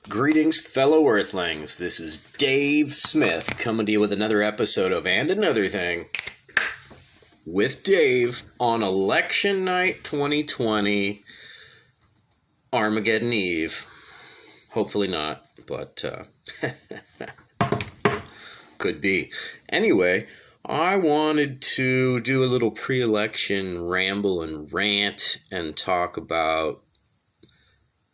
Greetings, fellow Earthlings. This is Dave Smith coming to you with another episode of And Another Thing with Dave on Election Night 2020, Armageddon Eve. Hopefully not, but could be. Anyway, I wanted to do a little pre-election ramble and rant and talk about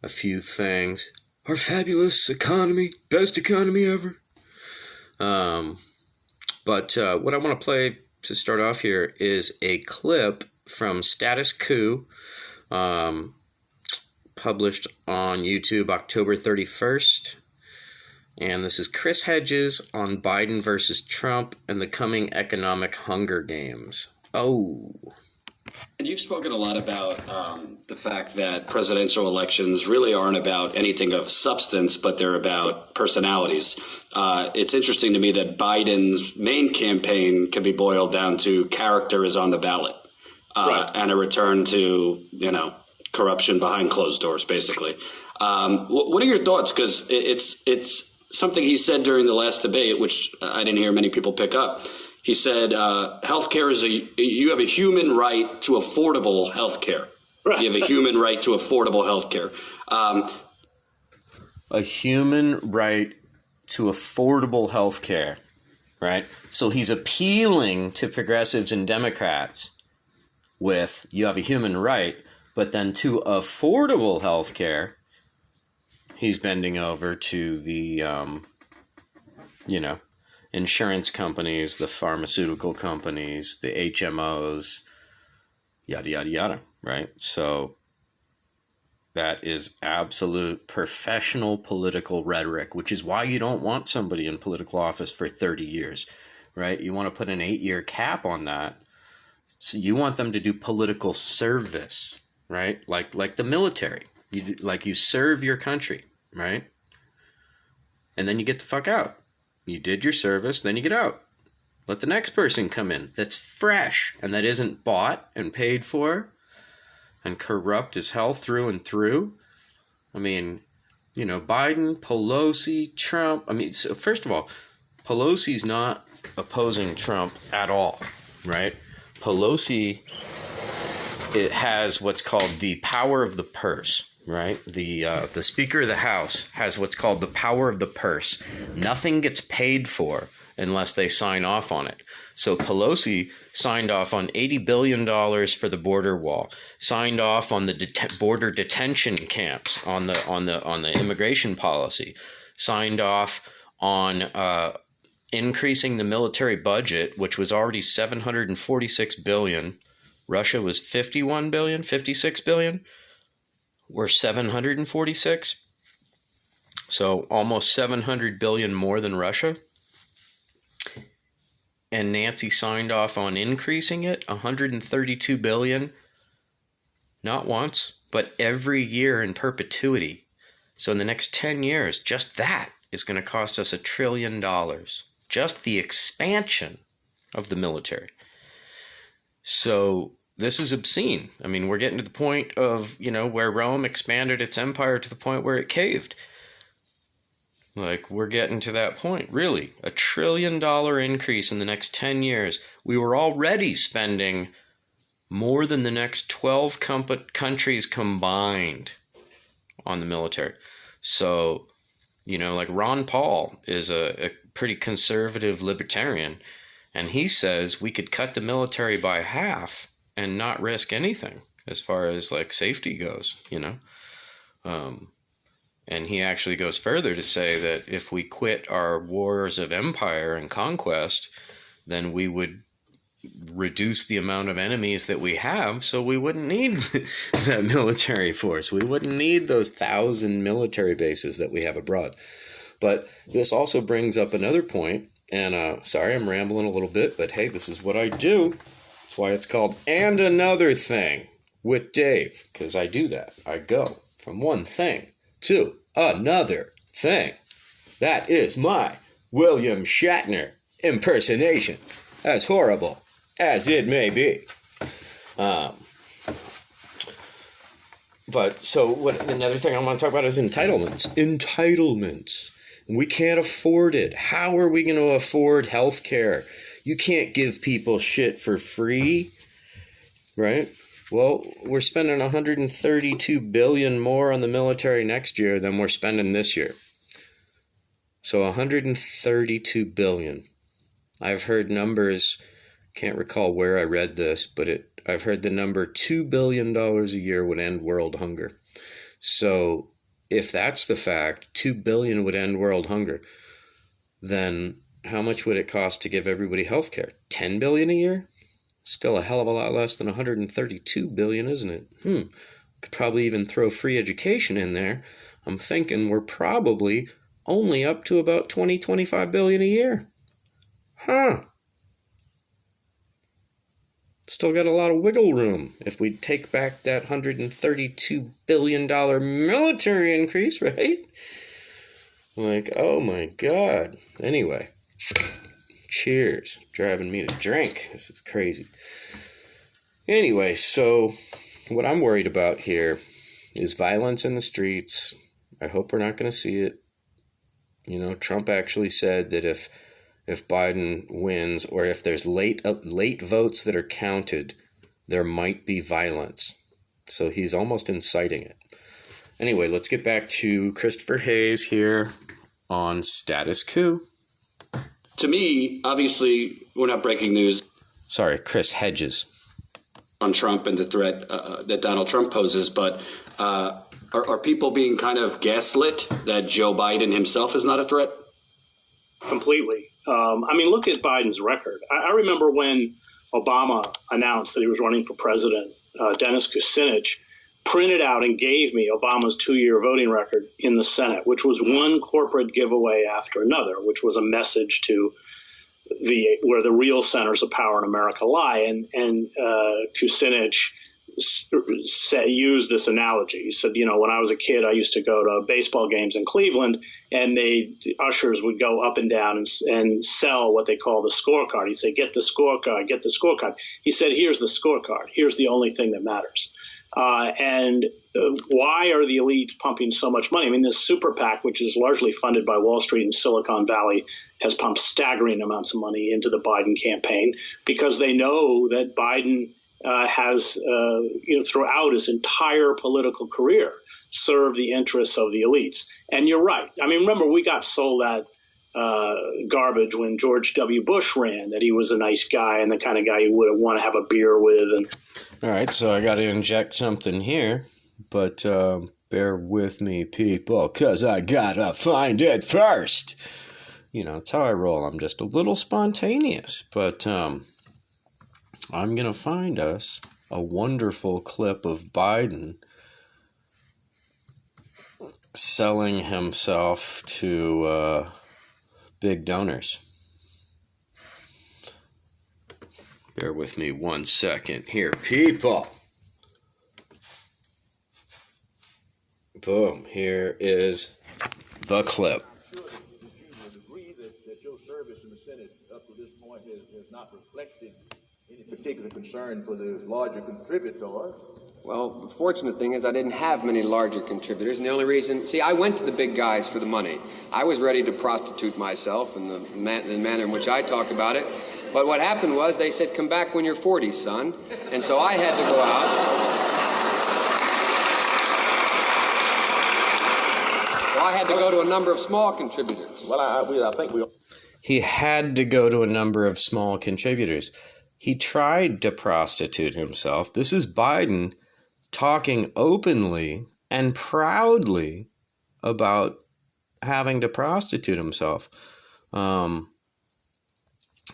a few things. Our fabulous economy, best economy ever. But what I want to play to start off here is a clip from Status Coup, published on YouTube October 31st. And this is Chris Hedges on Biden versus Trump and the coming economic Hunger Games. Oh. And you've spoken a lot about the fact that presidential elections really aren't about anything of substance, but they're about personalities. It's interesting to me that Biden's main campaign can be boiled down to character is on the ballot, right, and a return to, corruption behind closed doors, basically. What are your thoughts? Because it's something he said during the last debate, which I didn't hear many people pick up. He said, healthcare is you have a human right to affordable healthcare. Right. You have a human right to affordable healthcare. A human right to affordable healthcare, right? So he's appealing to progressives and Democrats with, you have a human right, but then to affordable healthcare, he's bending over to the, insurance companies, the pharmaceutical companies, the HMOs, yada, yada, yada, right? So that is absolute professional political rhetoric, which is why you don't want somebody in political office for 30 years, right? You want to put an 8-year cap on that. So you want them to do political service, right? Like the military. You serve your country, right? And then you get the fuck out. You did your service, then you get out. Let the next person come in that's fresh and that isn't bought and paid for and corrupt as hell through and through. I mean, Biden, Pelosi, Trump. I mean, so first of all, Pelosi's not opposing Trump at all, right? Pelosi, it has what's called the power of the purse. Right? The Speaker of the House has what's called the power of the purse. Nothing gets paid for unless they sign off on it. So Pelosi signed off on $80 billion for the border wall, signed off on the border detention camps, on the immigration policy, signed off on increasing the military budget, which was already $746 billion. Russia was $51 billion, $56 billion. We're 746, so almost 700 billion more than Russia. And Nancy signed off on increasing it, 132 billion, not once, but every year in perpetuity. So in the next 10 years, just that is going to cost us $1 trillion. Just the expansion of the military. So this is obscene. I mean, we're getting to the point of, where Rome expanded its empire to the point where it caved. Like, we're getting to that point, really. $1 trillion increase in the next 10 years. We were already spending more than the next 12 countries combined on the military. So, like Ron Paul is a pretty conservative libertarian, and he says we could cut the military by half and not risk anything as far as safety goes, and he actually goes further to say that if we quit our wars of empire and conquest, then we would reduce the amount of enemies that we have, so we wouldn't need that military force. We wouldn't need those 1,000 military bases that we have abroad. But this also brings up another point, and sorry I'm rambling a little bit, but hey, this is what I do. That's why it's called And Another Thing with Dave, because I do that. I go from one thing to another thing. That is my William Shatner impersonation, as horrible as it may be. But so what? Another thing I want to talk about is entitlements. Entitlements. We can't afford it. How are we going to afford health care? You can't give people shit for free, right? Well, we're spending $132 billion more on the military next year than we're spending this year. So $132 billion. I've heard numbers, can't recall where I read this, but I've heard the number $2 billion a year would end world hunger. So if that's the fact, $2 billion would end world hunger, then how much would it cost to give everybody health care? $10 billion a year? Still a hell of a lot less than $132 billion, isn't it? Could probably even throw free education in there. I'm thinking we're probably only up to about $25 billion a year. Still got a lot of wiggle room if we take back that $132 billion military increase, right? Like, oh my God. Anyway, cheers. Driving me to drink. This is crazy. Anyway, so what I'm worried about here is violence in the streets. I hope we're not going to see it. You know, Trump actually said that if Biden wins, or if there's late votes that are counted, there might be violence. So he's almost inciting it. Anyway, let's get back to Christopher Hayes here on Status Coup. To me, obviously, we're not breaking news. Sorry, Chris Hedges. On Trump and the threat that Donald Trump poses, but are people being kind of gaslit that Joe Biden himself is not a threat? Completely. Look at Biden's record. I remember when Obama announced that he was running for president, Dennis Kucinich printed out and gave me Obama's 2-year voting record in the Senate, which was one corporate giveaway after another, which was a message to where the real centers of power in America lie. And Kucinich used this analogy. He said, when I was a kid, I used to go to baseball games in Cleveland, and ushers would go up and down and sell what they call the scorecard. He'd say, get the scorecard, get the scorecard. He said, here's the scorecard. Here's the only thing that matters. Why are the elites pumping so much money? This super PAC, which is largely funded by Wall Street and Silicon Valley, has pumped staggering amounts of money into the Biden campaign because they know that Biden has, throughout his entire political career, served the interests of the elites. And you're right. Remember, we got sold that garbage when George W. Bush ran, that he was a nice guy and the kind of guy you would want to have a beer with. All right, so I got to inject something here, but bear with me, people, because I got to find it first. It's how I roll. I'm just a little spontaneous, but I'm going to find us a wonderful clip of Biden selling himself to big donors. Bear with me 1 second here, people. Boom, here is the clip. Agree that your service in the Senate up to this point has not reflected any particular concern for the larger contributors. Well, the fortunate thing is I didn't have many larger contributors, and the only reason... See, I went to the big guys for the money. I was ready to prostitute myself in the manner in which I talk about it. But what happened was they said, come back when you're 40, son. And so I had to go out. So I had to go to a number of small contributors. Well, I think we... He had to go to a number of small contributors. He tried to prostitute himself. This is Biden talking openly and proudly about having to prostitute himself.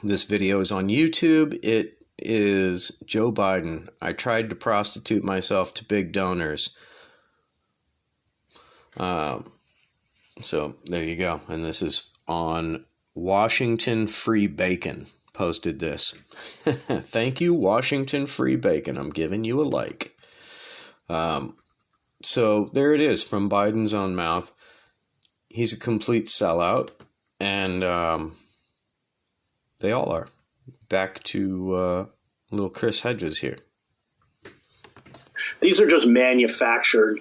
This video is on YouTube. It is Joe Biden. I tried to prostitute myself to big donors. So there you go. And this is on Washington Free Bacon. Posted this. Thank you, Washington Free Bacon. I'm giving you a like. So there it is from Biden's own mouth. He's a complete sellout, and they all are. Back to little Chris Hedges here. These are just manufactured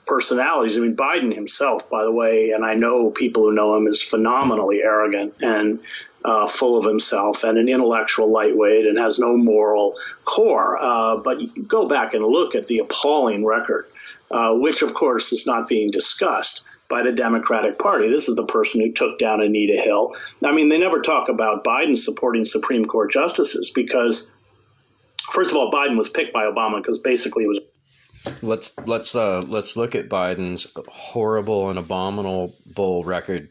personalities. I mean, Biden himself, by the way, and I know people who know him, is phenomenally arrogant and full of himself and an intellectual lightweight and has no moral core. But you go back and look at the appalling record, which, of course, is not being discussed by the Democratic Party. This is the person who took down Anita Hill. I mean, they never talk about Biden supporting Supreme Court justices because, first of all, Biden was picked by Obama because basically it was. Let's look at Biden's horrible and abominable record.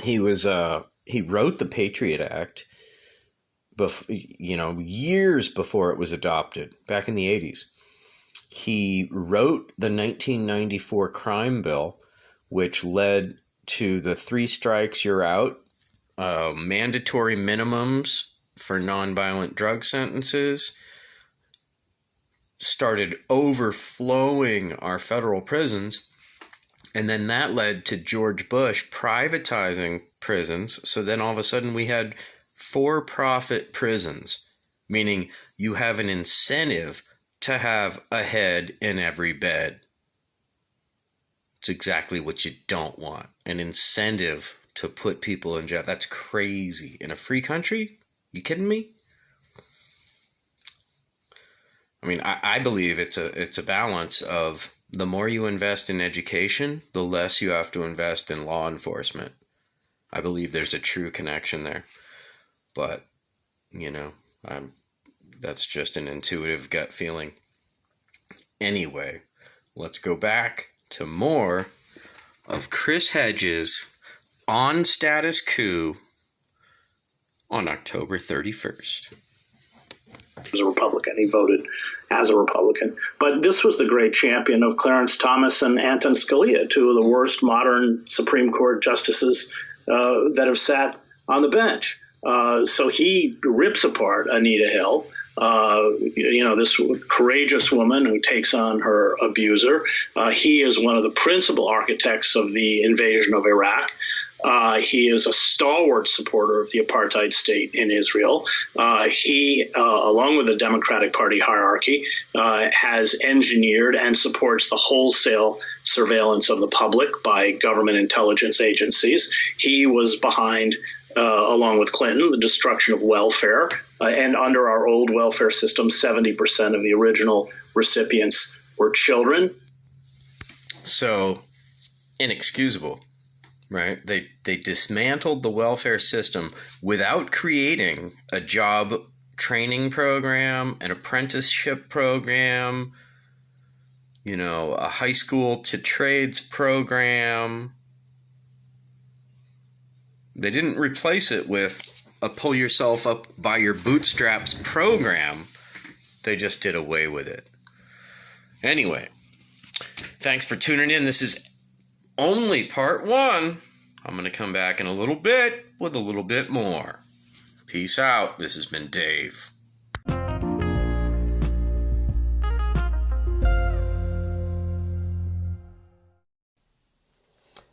He wrote the Patriot Act, years before it was adopted, back in the 80s. He wrote the 1994 crime bill, which led to the 3 strikes you're out, mandatory minimums for nonviolent drug sentences, started overflowing our federal prisons. And then that led to George Bush privatizing prisons. So then all of a sudden we had for-profit prisons, meaning you have an incentive to have a head in every bed. It's exactly what you don't want. An incentive to put people in jail. That's crazy. In a free country? You kidding me? I mean, I believe it's a balance of the more you invest in education, the less you have to invest in law enforcement. I believe there's a true connection there. But, that's just an intuitive gut feeling. Anyway, let's go back to more of Chris Hedges on status coup on October 31st. As a Republican. He voted as a Republican. But this was the great champion of Clarence Thomas and Anton Scalia, 2 of the worst modern Supreme Court justices that have sat on the bench. So he rips apart Anita Hill, this courageous woman who takes on her abuser. He is one of the principal architects of the invasion of Iraq. He is a stalwart supporter of the apartheid state in Israel. He, along with the Democratic Party hierarchy, has engineered and supports the wholesale surveillance of the public by government intelligence agencies. He was behind, along with Clinton, the destruction of welfare. And under our old welfare system, 70% of the original recipients were children. So, inexcusable. Right? They dismantled the welfare system without creating a job training program, an apprenticeship program, a high school to trades program. They didn't replace it with a pull yourself up by your bootstraps program. They just did away with it. Anyway, thanks for tuning in. This is only part 1. I'm going to come back in a little bit with a little bit more. Peace out. This has been Dave.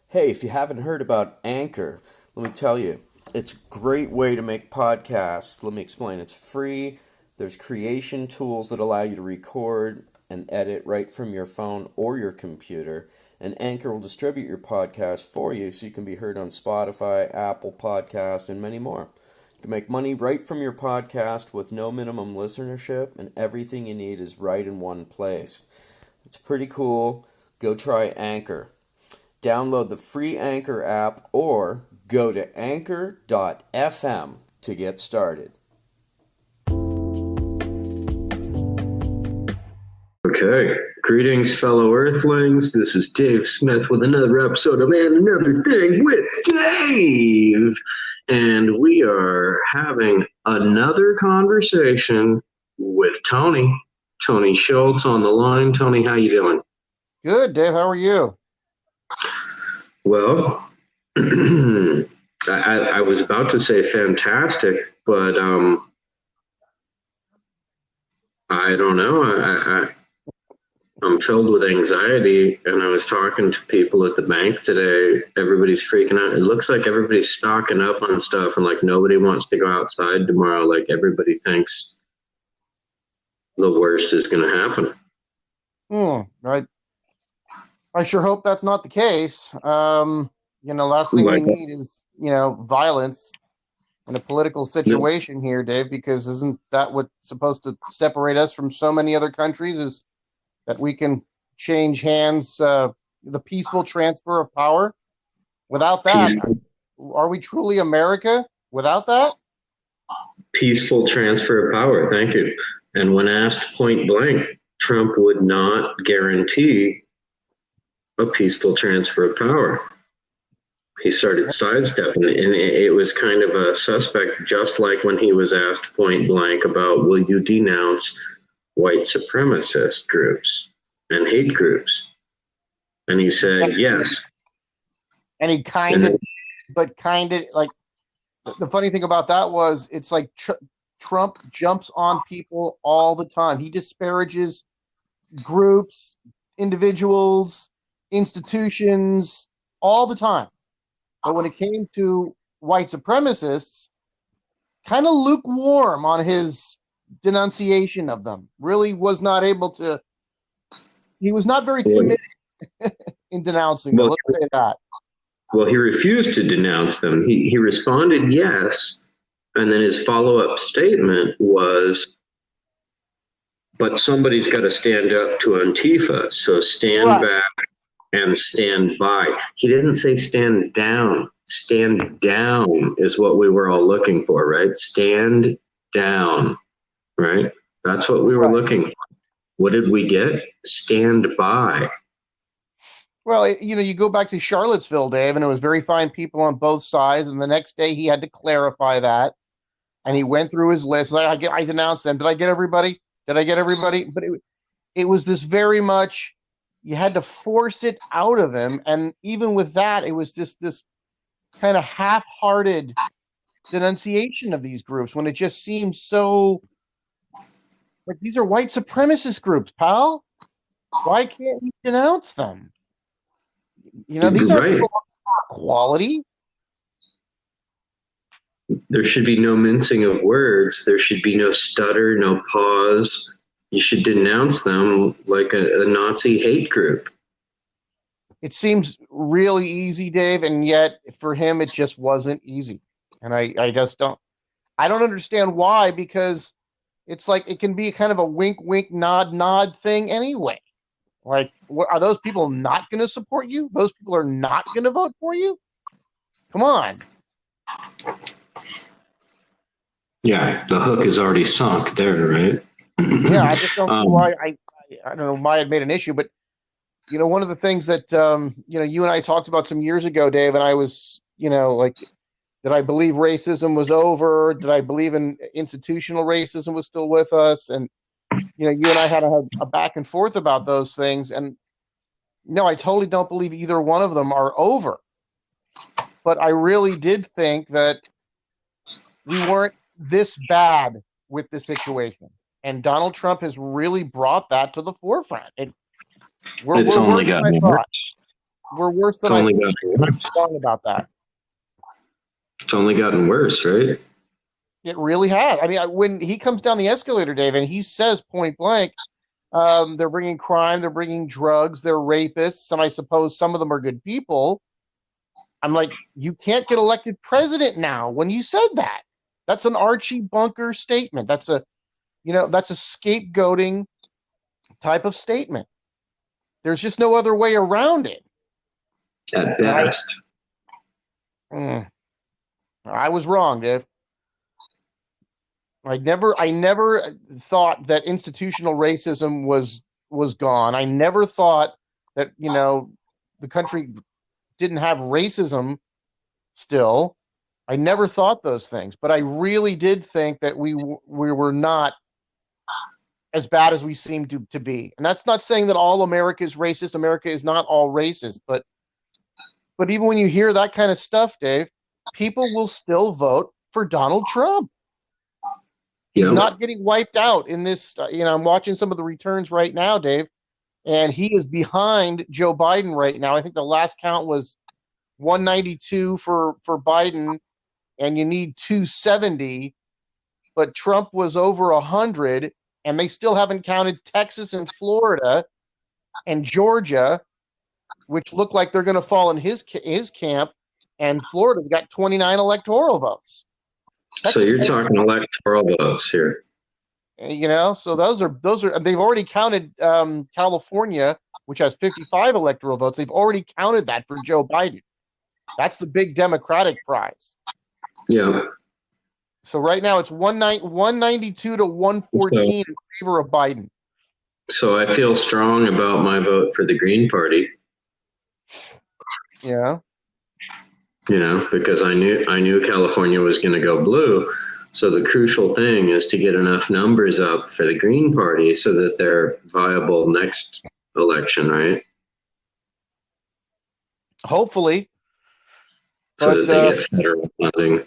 Hey, if you haven't heard about Anchor, let me tell you, it's a great way to make podcasts. Let me explain. It's free. There's creation tools that allow you to record and edit right from your phone or your computer. And Anchor will distribute your podcast for you so you can be heard on Spotify, Apple Podcast, and many more. You can make money right from your podcast with no minimum listenership, and everything you need is right in one place. It's pretty cool. Go try Anchor. Download the free Anchor app or go to anchor.fm to get started. Okay. Greetings, fellow Earthlings. This is Dave Smith with another episode of And Another Thing with Dave. And we are having another conversation with Tony Schultz on the line. Tony, how you doing? Good, Dave. How are you? Well, I was about to say fantastic, but I don't know. I'm filled with anxiety, and I was talking to people at the bank today. Everybody's freaking out. It looks like everybody's stocking up on stuff, and like nobody wants to go outside tomorrow. Like everybody thinks the worst is going to happen. I sure hope that's not the case. Last thing we Like, need is, violence in a political situation here, Dave, because isn't that what's supposed to separate us from so many other countries is that we can change hands, the peaceful transfer of power? Without that, are we truly America without that? peaceful transfer of power. Thank you. And when asked point blank, Trump would not guarantee a peaceful transfer of power. He started sidestepping it, and it was kind of a suspect, just like when he was asked point blank about, will you denounce white supremacist groups and hate groups? And he said, yes. And he kind of, like, the funny thing about that was it's like Trump jumps on people all the time. He disparages groups, individuals, institutions all the time. But when it came to white supremacists, kind of lukewarm on his denunciation of them. Really was not able to, he was not very committed in denouncing them. Let's say that. Well, he refused to denounce them. He responded yes, and then his follow-up statement was, but somebody's got to stand up to Antifa, so stand back and stand by. He didn't say stand down. Stand down is what we were all looking for, right? Stand down, right? That's what we were looking for. What did we get? Stand by. Well, you go back to Charlottesville, Dave, and it was very fine people on both sides. And the next day he had to clarify that. And he went through his list. I denounced them. Did I get everybody? But it was this very much, you had to force it out of him. And even with that, it was just this kind of half-hearted denunciation of these groups when it just seems so like these are white supremacist groups, pal. Why can't we denounce them? These are people of quality. There should be no mincing of words. There should be no stutter, no pause. You should denounce them like a Nazi hate group. It seems really easy, Dave, and yet for him it just wasn't easy. And I just don't understand why, because it's like it can be kind of a wink, wink, nod, nod thing anyway. Like, are those people not going to support you? Those people are not going to vote for you? Come on. Yeah, the hook is already sunk there, right? Yeah, I just don't know why. I don't know why it made an issue, but one of the things that you and I talked about some years ago, Dave, and I was like, did I believe racism was over? Did I believe in institutional racism was still with us? And you and I had to have a back and forth about those things. And no, I totally don't believe either one of them are over. But I really did think that we weren't this bad with the situation. And Donald Trump has really brought that to the forefront. It's only gotten worse. We're worse than I thought. I'm strong about that. It's only gotten worse, right? It really has. I mean, when he comes down the escalator, Dave, and he says point blank, they're bringing crime, they're bringing drugs, they're rapists, and I suppose some of them are good people. I'm like, you can't get elected president now when you said that. That's an Archie Bunker statement. That's a scapegoating type of statement. There's just no other way around it. At best. I was wrong, Dave. I never thought that institutional racism was gone. I never thought that the country didn't have racism still. I never thought those things, but I really did think that we were not as bad as we seem to be. And that's not saying that all America is racist. America is not all racist, but even when you hear that kind of stuff, Dave, people will still vote for Donald Trump. He's not getting wiped out in this. I'm watching some of the returns right now, Dave, and he is behind Joe Biden right now. I think the last count was 192 for Biden, and you need 270. But Trump was over 100, and they still haven't counted Texas and Florida. and Georgia, which look like they're going to fall in his camp, and Florida's got 29 electoral votes. So you're talking electoral votes here. So those are they've already counted California, which has 55 electoral votes. They've already counted that for Joe Biden. That's the big Democratic prize. Yeah. So right now it's 192 to 114 in favor of Biden. So I feel strong about my vote for the Green Party. Yeah. Because I knew California was going to go blue. So the crucial thing is to get enough numbers up for the Green Party so that they're viable next election, right? Hopefully. So that they get federal funding.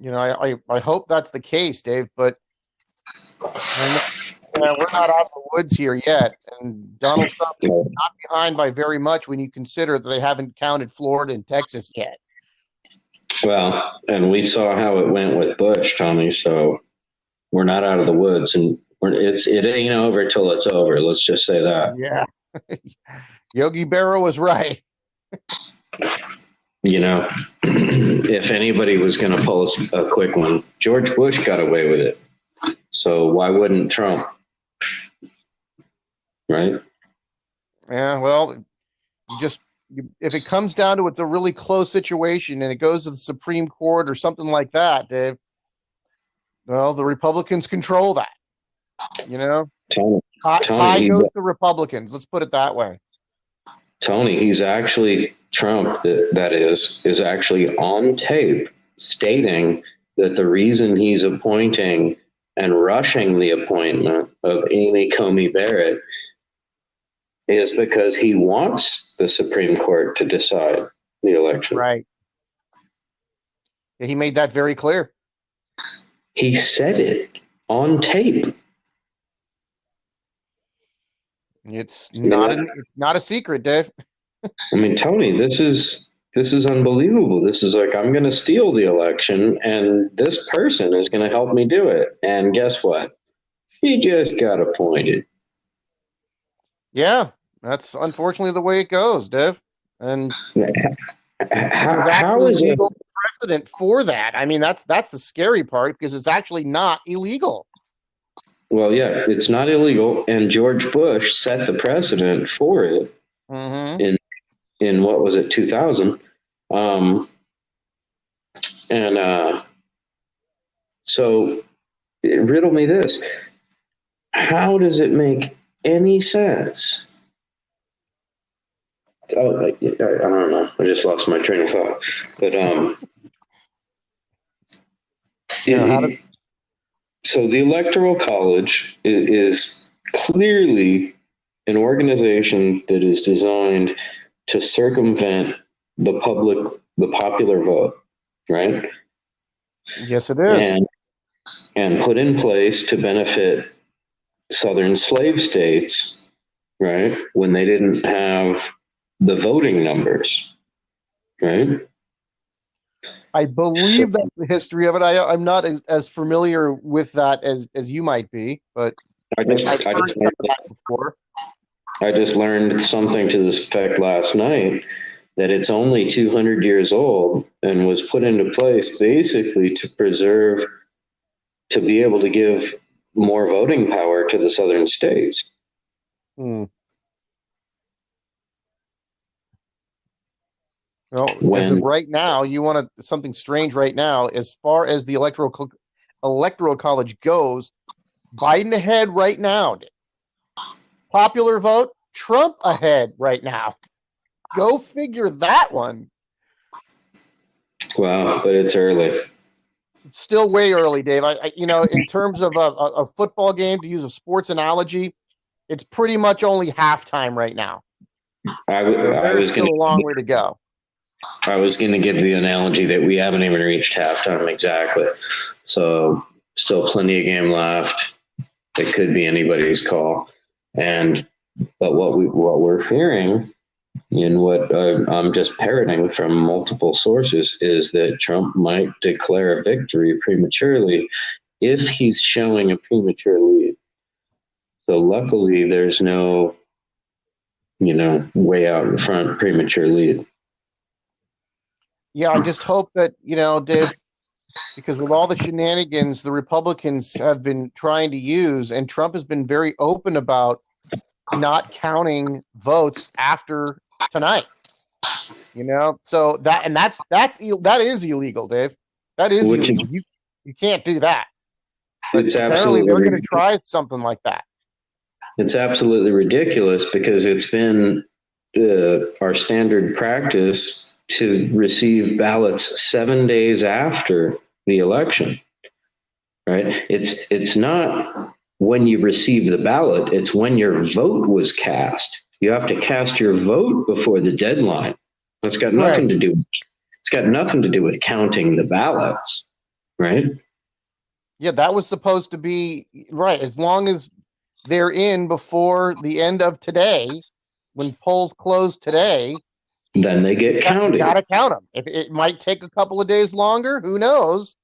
I hope that's the case, Dave, but we're not out of the woods here yet. And Donald Trump is not behind by very much when you consider that they haven't counted Florida and Texas yet. Well, and we saw how it went with Bush, Tommy, so we're not out of the woods, and it ain't over till it's over. Let's just say that. Yeah. Yogi Berra was right. If anybody was going to pull a quick one, George Bush got away with it. So why wouldn't Trump? Right? Yeah, well, if it comes down to it's a really close situation and it goes to the Supreme Court or something like that, Dave, well, the Republicans control that. Tie goes to Republicans. Let's put it that way. Tony, he's actually Trump. That is actually on tape stating that the reason he's appointing and rushing the appointment of Amy Coney Barrett is because he wants the Supreme Court to decide the election. Right. Yeah, he made that very clear. He said it on tape. It's not a secret, Dave. I mean, Tony, this is unbelievable. This is like, I'm going to steal the election and this person is going to help me do it. And guess what? He just got appointed. Yeah, that's unfortunately the way it goes, Dave. And how is it precedent for that? I mean, that's the scary part because it's actually not illegal. Well, yeah, it's not illegal, and George Bush set the precedent for it in what was it, 2000? So riddle me this: how does it make any sense? Oh, I don't know. I just lost my train of thought. But so the Electoral College is clearly an organization that is designed to circumvent the popular vote, right? Yes, it is. And put in place to benefit Southern slave states, right, when they didn't have the voting numbers, right? I believe that's the history of it. I'm not as familiar with that as you might be, but I've heard some of that before. I just learned something to this effect last night, that it's only 200 years old and was put into place basically to be able to give more voting power to the southern states. Well, as of right now, you want something strange right now. As far as the electoral college goes, Biden ahead right now. Popular vote, Trump ahead right now. Go figure that one. Wow, but it's early. It's still way early, Dave. In terms of a football game, to use a sports analogy, it's pretty much only halftime right now. There's still a long way to go. I was going to give the analogy that we haven't even reached halftime exactly. So still plenty of game left. It could be anybody's call. But what we're fearing, and what I'm just parroting from multiple sources, is that Trump might declare a victory prematurely if he's showing a premature lead. So luckily, there's no, way out in front premature lead. Yeah, I just hope that, Dave, because with all the shenanigans the Republicans have been trying to use, and Trump has been very open about not counting votes after tonight. So that is illegal, Dave. That is Which illegal. You can't do that. But it's apparently absolutely they're going to ridiculous. try something like that. It's absolutely ridiculous because it's been our standard practice to receive ballots 7 days after the election. Right? It's not when you receive the ballot, it's when your vote was cast. You have to cast your vote before the deadline. It's got nothing to do. It's got nothing to do with counting the ballots, right? Yeah, that was supposed to be right. As long as they're in before the end of today, when polls close today, then they get counted. You got to count them. If it might take a couple of days longer, who knows?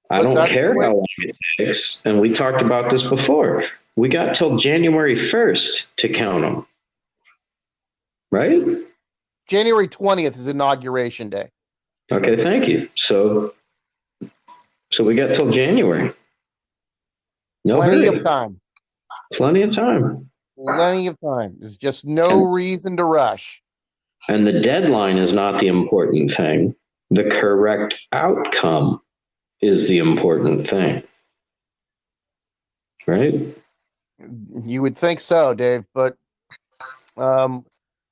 I don't care how long it takes. And we talked about this before. We got till January 1st to count them, right? January 20th is Inauguration Day. Okay, thank you. So we got till January. Plenty of time. Plenty of time. Plenty of time. There's just no reason to rush. And the deadline is not the important thing. The correct outcome is the important thing. Right? You would think so, Dave, but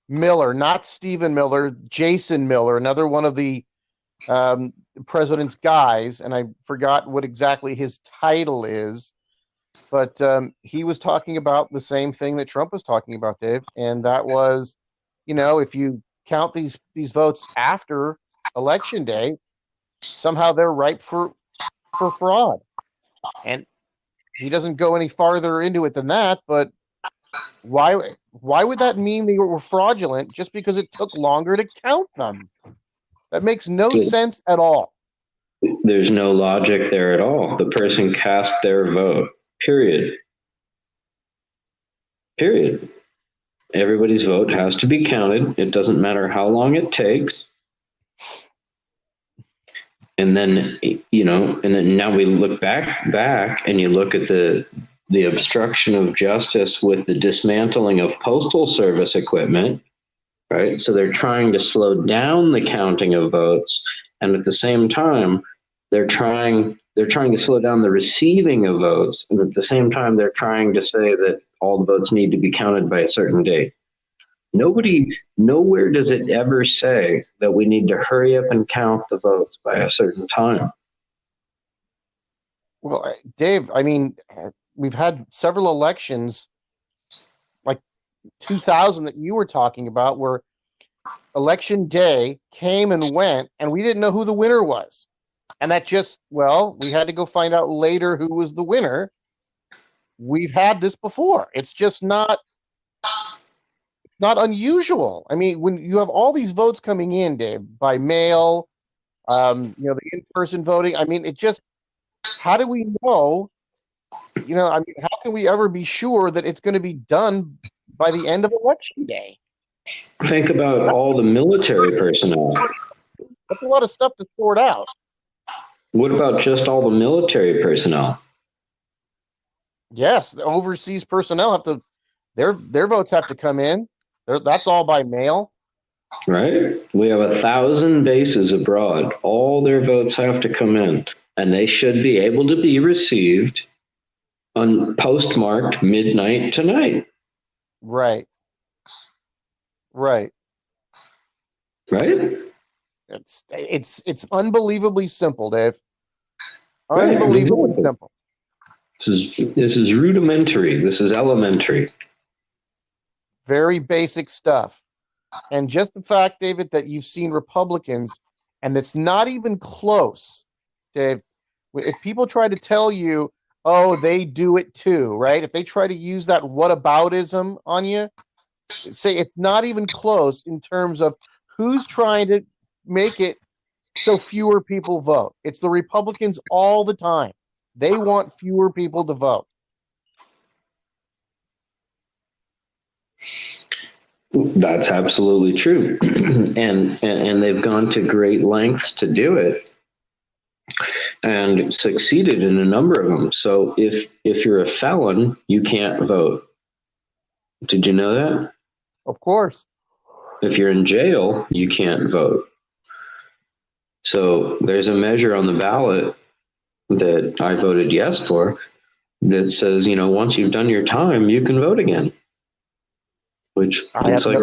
Miller, not Stephen Miller, Jason Miller, another one of the president's guys, and I forgot what exactly his title is, but he was talking about the same thing that Trump was talking about, Dave, and that was, if you count these votes after Election Day, somehow they're ripe for fraud. And he doesn't go any farther into it than that, but why would that mean they were fraudulent just because it took longer to count them? That makes no sense at all. There's no logic there at all. The person cast their vote. Period. Everybody's vote has to be counted. It doesn't matter how long it takes. And then, now we look back and you look at the obstruction of justice with the dismantling of postal service equipment, right? So they're trying to slow down the counting of votes, and at the same time, they're trying to slow down the receiving of votes, and at the same time, they're trying to say that all the votes need to be counted by a certain date. Nowhere does it ever say that we need to hurry up and count the votes by a certain time. Well, Dave, I mean, we've had several elections, like 2000 that you were talking about, where election day came and went, and we didn't know who the winner was. And that we had to go find out later who was the winner. We've had this before. It's just not unusual. I mean, when you have all these votes coming in, Dave, by mail, the in-person voting, I mean, how do we know, how can we ever be sure that it's going to be done by the end of election day? Think about all the military personnel. That's a lot of stuff to sort out. What about just all the military personnel? Yes, the overseas personnel their votes have to come in. That's all by mail. Right? We have 1,000 bases abroad. All their votes have to come in, and they should be able to be received on postmarked midnight tonight. Right. It's unbelievably simple, Dave. Unbelievably simple. This is rudimentary. This is elementary. Very basic stuff. And just the fact, David, that you've seen Republicans, and it's not even close, Dave. If people try to tell you, oh, they do it too, right? If they try to use that whataboutism on you, say it's not even close in terms of who's trying to make it so fewer people vote. It's the Republicans all the time. They want fewer people to vote. That's absolutely true. And they've gone to great lengths to do it and succeeded in a number of them. So if you're a felon, you can't vote. Did you know that? Of course. If you're in jail, you can't vote. So there's a measure on the ballot that I voted yes for that says, once you've done your time, you can vote again. Which it's like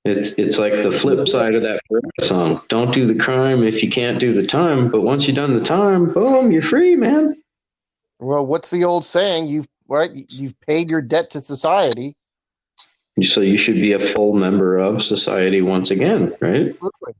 it's like the flip side of that song. Don't do the crime if you can't do the time, but once you've done the time, boom, you're free, man. Well, what's the old saying? You've paid your debt to society. So you should be a full member of society once again, right? Absolutely.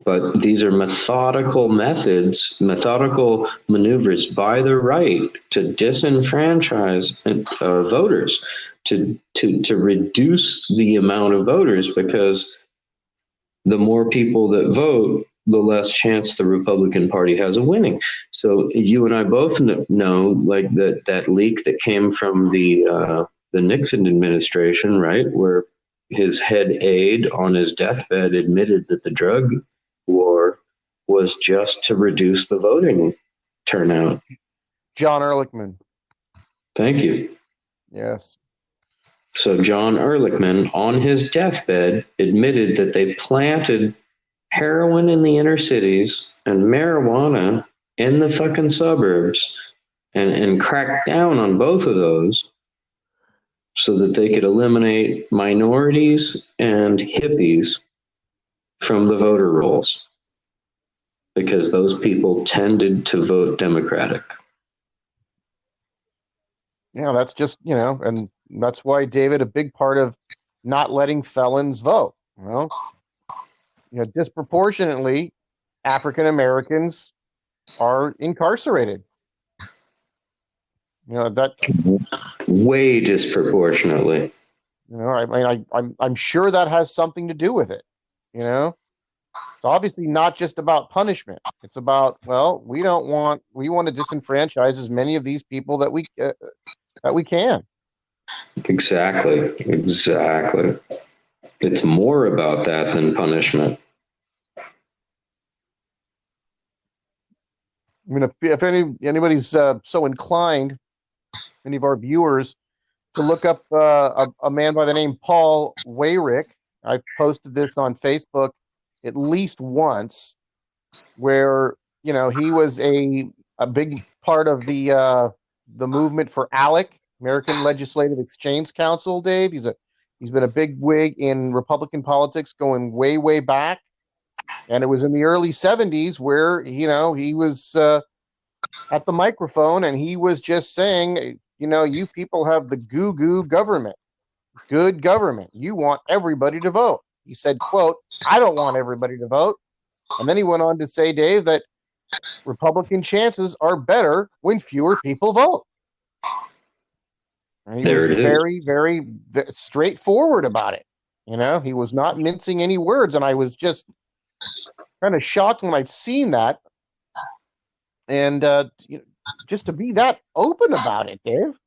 But these are methodical methods, methodical maneuvers by the right to disenfranchise voters, to reduce the amount of voters, because the more people that vote, the less chance the Republican Party has of winning. So you and I both know, like that leak that came from the Nixon administration, right, where his head aide on his deathbed admitted that the drug war was just to reduce the voting turnout. John Ehrlichman. Thank you. Yes. So John Ehrlichman, on his deathbed, admitted that they planted heroin in the inner cities and marijuana in the fucking suburbs and cracked down on both of those so that they could eliminate minorities and hippies from the voter rolls, because those people tended to vote Democratic. Yeah, that's just, and that's why, David, a big part of not letting felons vote. Disproportionately, African Americans are incarcerated. That way disproportionately. I'm sure that has something to do with it. It's obviously not just about punishment. It's about, we want to disenfranchise as many of these people that we can. Exactly. It's more about that than punishment. I mean, if anybody's so inclined, any of our viewers, to look up a man by the name Paul Weyrich. I posted this on Facebook at least once, where he was a big part of the movement for ALEC, American Legislative Exchange Council. Dave, he's been a big wig in Republican politics going way back, and it was in the early 70s where he was at the microphone and he was just saying, you people have the goo government, good government. You want everybody to vote. He said, quote, I don't want everybody to vote. And then he went on to say, Dave, that Republican chances are better when fewer people vote. And he was very, very straightforward about it. He was not mincing any words. And I was just kind of shocked when I'd seen that. And just to be that open about it, Dave.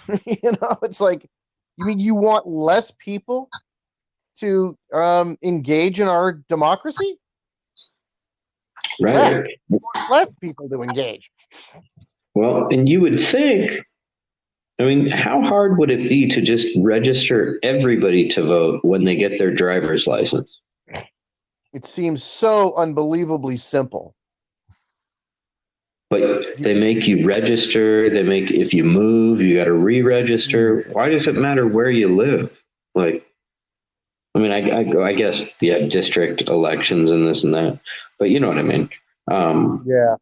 It's like, you mean you want less people to engage in our democracy? Right. Less people to engage. Well, and you would think, how hard would it be to just register everybody to vote when they get their driver's license? It seems so unbelievably simple. But they make you register. If you move, you got to re-register. Why does it matter where you live? I guess, yeah, district elections and this and that. But you know what I mean? Yeah.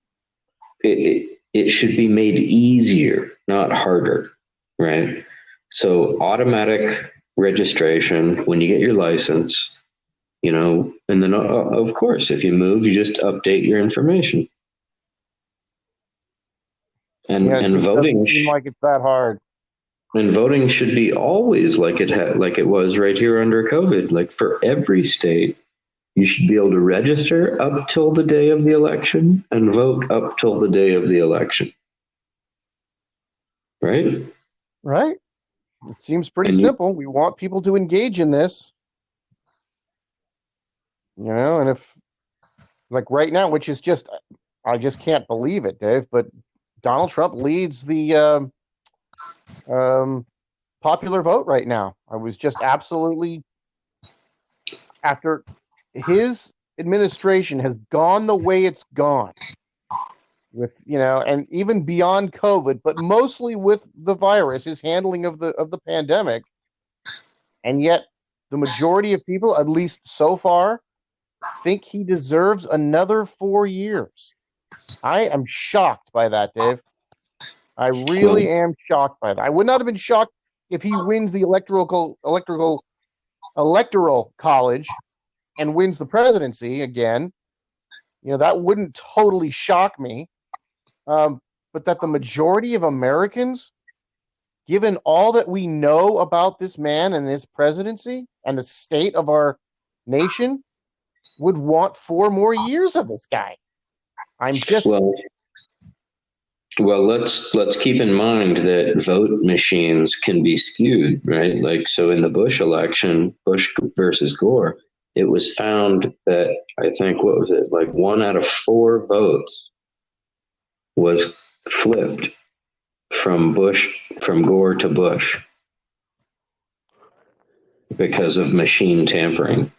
It should be made easier, not harder, right? So automatic registration when you get your license, and then, of course, if you move, you just update your information. And voting doesn't seem like it's that hard. And voting should be always like it was right here under COVID. Like for every state, you should be able to register up till the day of the election and vote up till the day of the election. Right? Right? It seems pretty And simple. We want people to engage in this, and if, like right now, which is just, I just can't believe it, Dave, but Donald Trump leads the popular vote right now. I was just absolutely, after his administration has gone the way it's gone, with and even beyond COVID, but mostly with the virus, his handling of the pandemic, and yet the majority of people, at least so far, think he deserves another 4 years. I am shocked by that, Dave. I really am shocked by that. I would not have been shocked if he wins the electoral college and wins the presidency again. That wouldn't totally shock me. But that the majority of Americans, given all that we know about this man and his presidency and the state of our nation, would want 4 more years of this guy. I'm just well. Let's keep in mind that vote machines can be skewed, right? Like, so in the Bush election, Bush versus Gore, it was found that, I think, what was it, like 1 out of 4 votes was flipped from Gore to Bush because of machine tampering.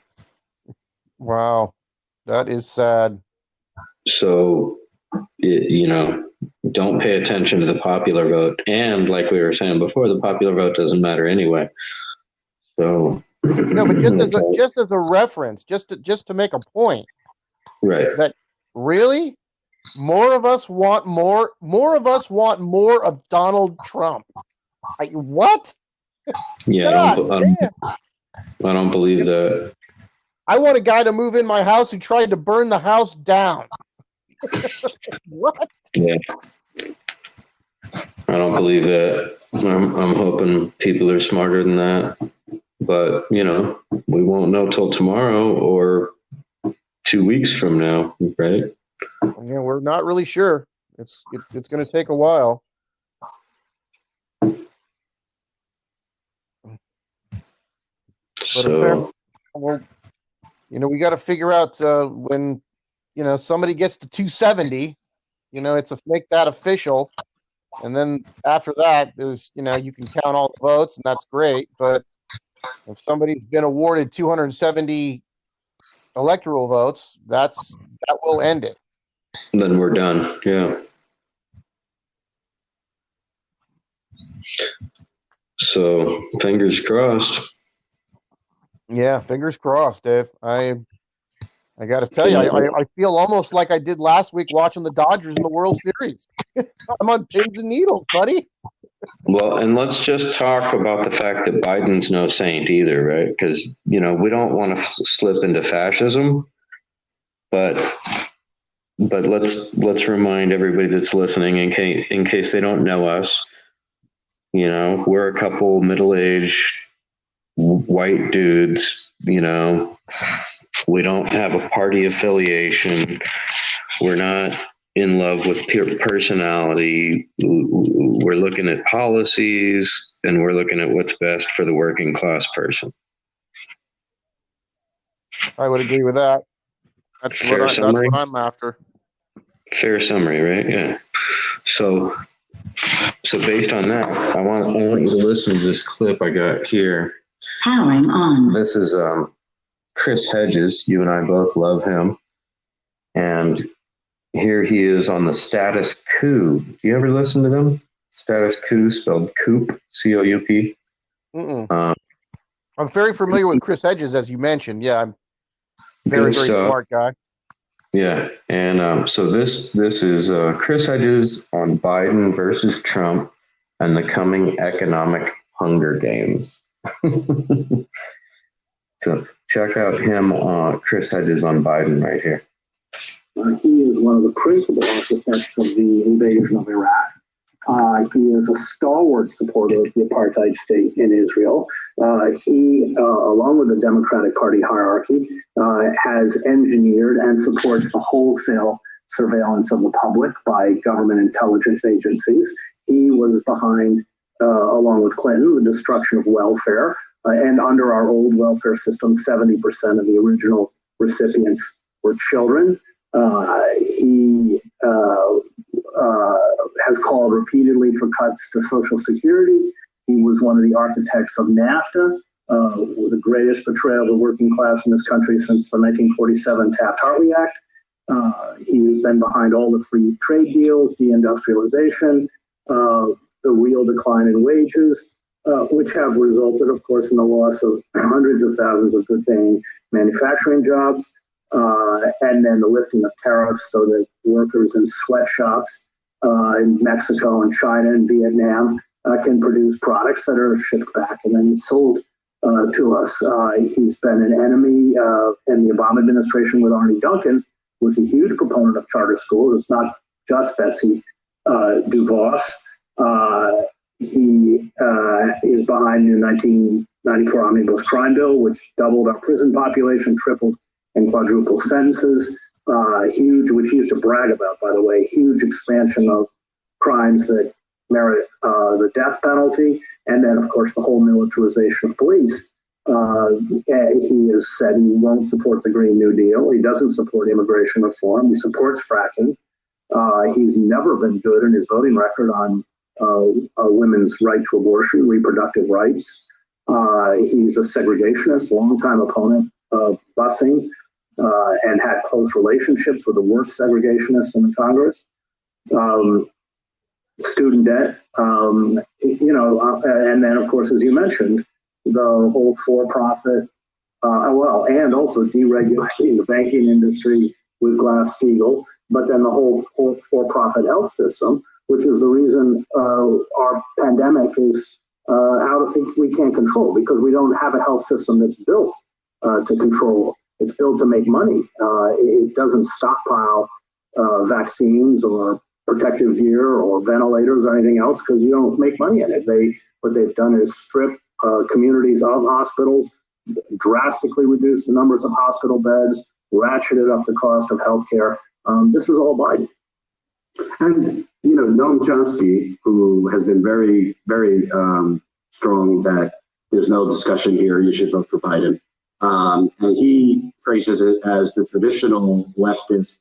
Wow, that is sad. So, don't pay attention to the popular vote. And like we were saying before, the popular vote doesn't matter anyway. So, but just as a reference, just to make a point, right? That really, more of us want more of Donald Trump. What? Yeah, I don't believe that. I want a guy to move in my house who tried to burn the house down. What? Yeah, I don't believe that. I'm hoping people are smarter than that, but we won't know till tomorrow or 2 weeks from now, right? Yeah, we're not really sure. It's going to take a while. So, well, we got to figure out when somebody gets to 270. Make that official, and then after that, there's you can count all the votes, and that's great. But if somebody's been awarded 270 electoral votes, that will end it. Then we're done. Yeah. So fingers crossed. Yeah, fingers crossed, Dave. I got to tell you, I feel almost like I did last week watching the Dodgers in the World Series. I'm on pins and needles, buddy. Well, and let's just talk about the fact that Biden's no saint either, right? Because, we don't want to slip into fascism, but let's remind everybody that's listening, in case they don't know us, we're a couple middle-aged white dudes, we don't have a party affiliation. We're not in love with personality. We're looking at policies, and we're looking at what's best for the working class person. I would agree with that. That's what I'm after. Fair summary, right? Yeah. So based on that, I want you to listen to this clip I got here. Powering on. This is Chris Hedges. You and I both love him. And here he is on the Status Coup. Do you ever listen to them? Status Coup, spelled Coop, C-O-U-P. I'm very familiar with Chris Hedges, as you mentioned. Yeah, I'm very smart guy. Yeah, and so this is Chris Hedges on Biden versus Trump and the coming economic Hunger Games. So check out him, Chris Hedges on Biden right here. He is one of the principal architects of the invasion of Iraq. He is a stalwart supporter of the apartheid state in Israel. He, along with the Democratic Party hierarchy, has engineered and supports the wholesale surveillance of the public by government intelligence agencies. He was behind along with Clinton, the destruction of welfare. And under our old welfare system, 70% of the original recipients were children. He has called repeatedly for cuts to Social Security. He was one of the architects of NAFTA, the greatest betrayal of the working class in this country since the 1947 Taft-Hartley Act. He has been behind all the free trade deals, deindustrialization, the real decline in wages, which have resulted, of course, in the loss of hundreds of thousands of good-paying manufacturing jobs, and then the lifting of tariffs so that workers in sweatshops in Mexico and China and Vietnam can produce products that are shipped back and then sold to us. He's been an enemy in the Obama administration with Arne Duncan, was a huge proponent of charter schools. It's not just Betsy DeVos. He is behind the 1994 Omnibus Crime Bill, which doubled our prison population, tripled and quadrupled sentences. Huge, which he used to brag about, by the way, huge expansion of crimes that merit the death penalty. And then, of course, the whole militarization of police. He has said he won't support the Green New Deal. He doesn't support immigration reform. He supports fracking. He's never been good in his voting record on women's right to abortion, reproductive rights. He's a segregationist, longtime opponent of busing, and had close relationships with the worst segregationists in the Congress. Student debt, and then, of course, as you mentioned, the whole for-profit, and also deregulating the banking industry with Glass-Steagall, but then the whole for-profit health system, which is the reason our pandemic is we can't control, because we don't have a health system that's built to control. It's built to make money. It doesn't stockpile vaccines or protective gear or ventilators or anything else, because you don't make money in it. What they've done is strip communities of hospitals, drastically reduce the numbers of hospital beds, ratcheted up the cost of healthcare. This is all Biden. And, Noam Chomsky, who has been very, very strong that there's no discussion here, you should vote for Biden. And he phrases it as the traditional leftist,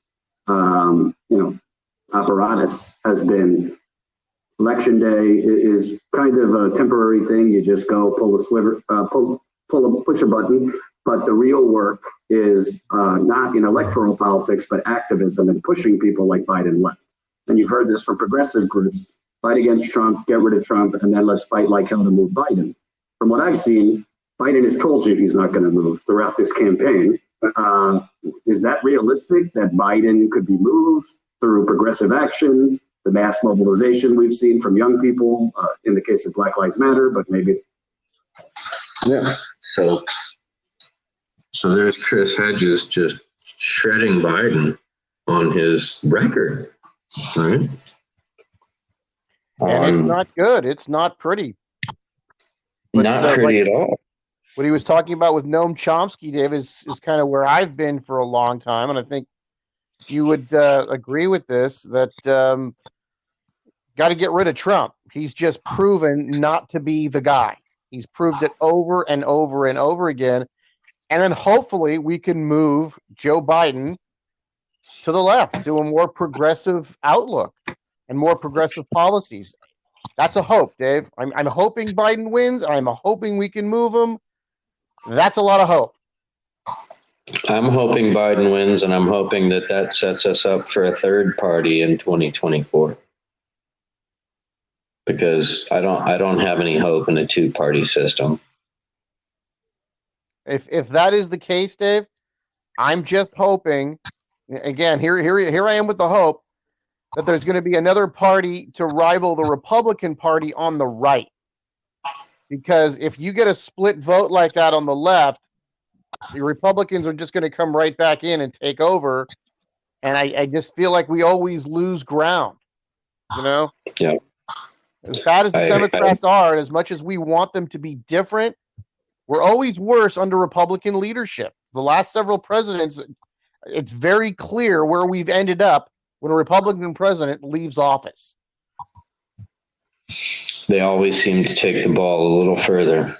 apparatus has been. Election day is kind of a temporary thing. You just go push a button. But the real work is not in electoral politics, but activism and pushing people like Biden left. And you've heard this from progressive groups: fight against Trump, get rid of Trump, and then let's fight like hell to move Biden. From what I've seen, Biden has told you he's not going to move throughout this campaign. Is that realistic, that Biden could be moved through progressive action, the mass mobilization we've seen from young people, in the case of Black Lives Matter, but maybe? Yeah. So there's Chris Hedges just shredding Biden on his record, right? And it's not good. It's not pretty. But, not pretty at all. What he was talking about with Noam Chomsky, Dave, is kind of where I've been for a long time, and I think you would agree with this, that got to get rid of Trump. He's just proven not to be the guy. He's proved it over and over and over again. And then hopefully we can move Joe Biden to the left, to a more progressive outlook and more progressive policies. That's a hope, Dave. I'm hoping Biden wins. I'm hoping we can move him. That's a lot of hope. I'm hoping Biden wins, and I'm hoping that sets us up for a third party in 2024. Because I don't have any hope in a two-party system. If that is the case, Dave, I'm just hoping. Again, here I am with the hope that there's going to be another party to rival the Republican Party on the right. Because if you get a split vote like that on the left, the Republicans are just going to come right back in and take over. And I just feel like we always lose ground, Yeah. As bad as the Democrats are, and as much as we want them to be different, we're always worse under Republican leadership. The last several presidents, it's very clear where we've ended up when a Republican president leaves office. They always seem to take the ball a little further.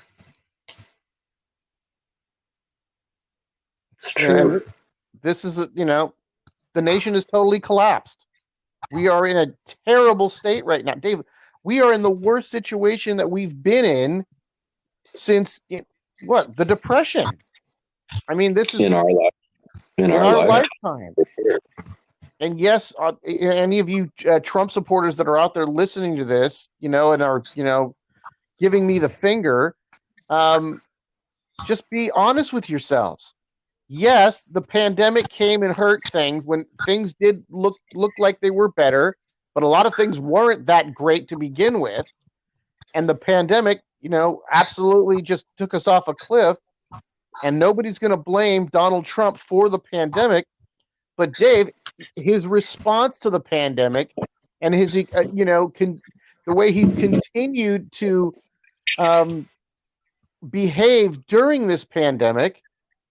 It's true. And this is, the nation is totally collapsed. We are in a terrible state right now. David, we are in the worst situation that we've been in since, the Depression. I mean, this is in our lifetime. And yes, any of you Trump supporters that are out there listening to this, and are, giving me the finger, just be honest with yourselves. Yes, the pandemic came and hurt things when things did look like they were better, but a lot of things weren't that great to begin with. And the pandemic, absolutely just took us off a cliff. And nobody's going to blame Donald Trump for the pandemic. But Dave, his response to the pandemic and his, the way he's continued to behave during this pandemic,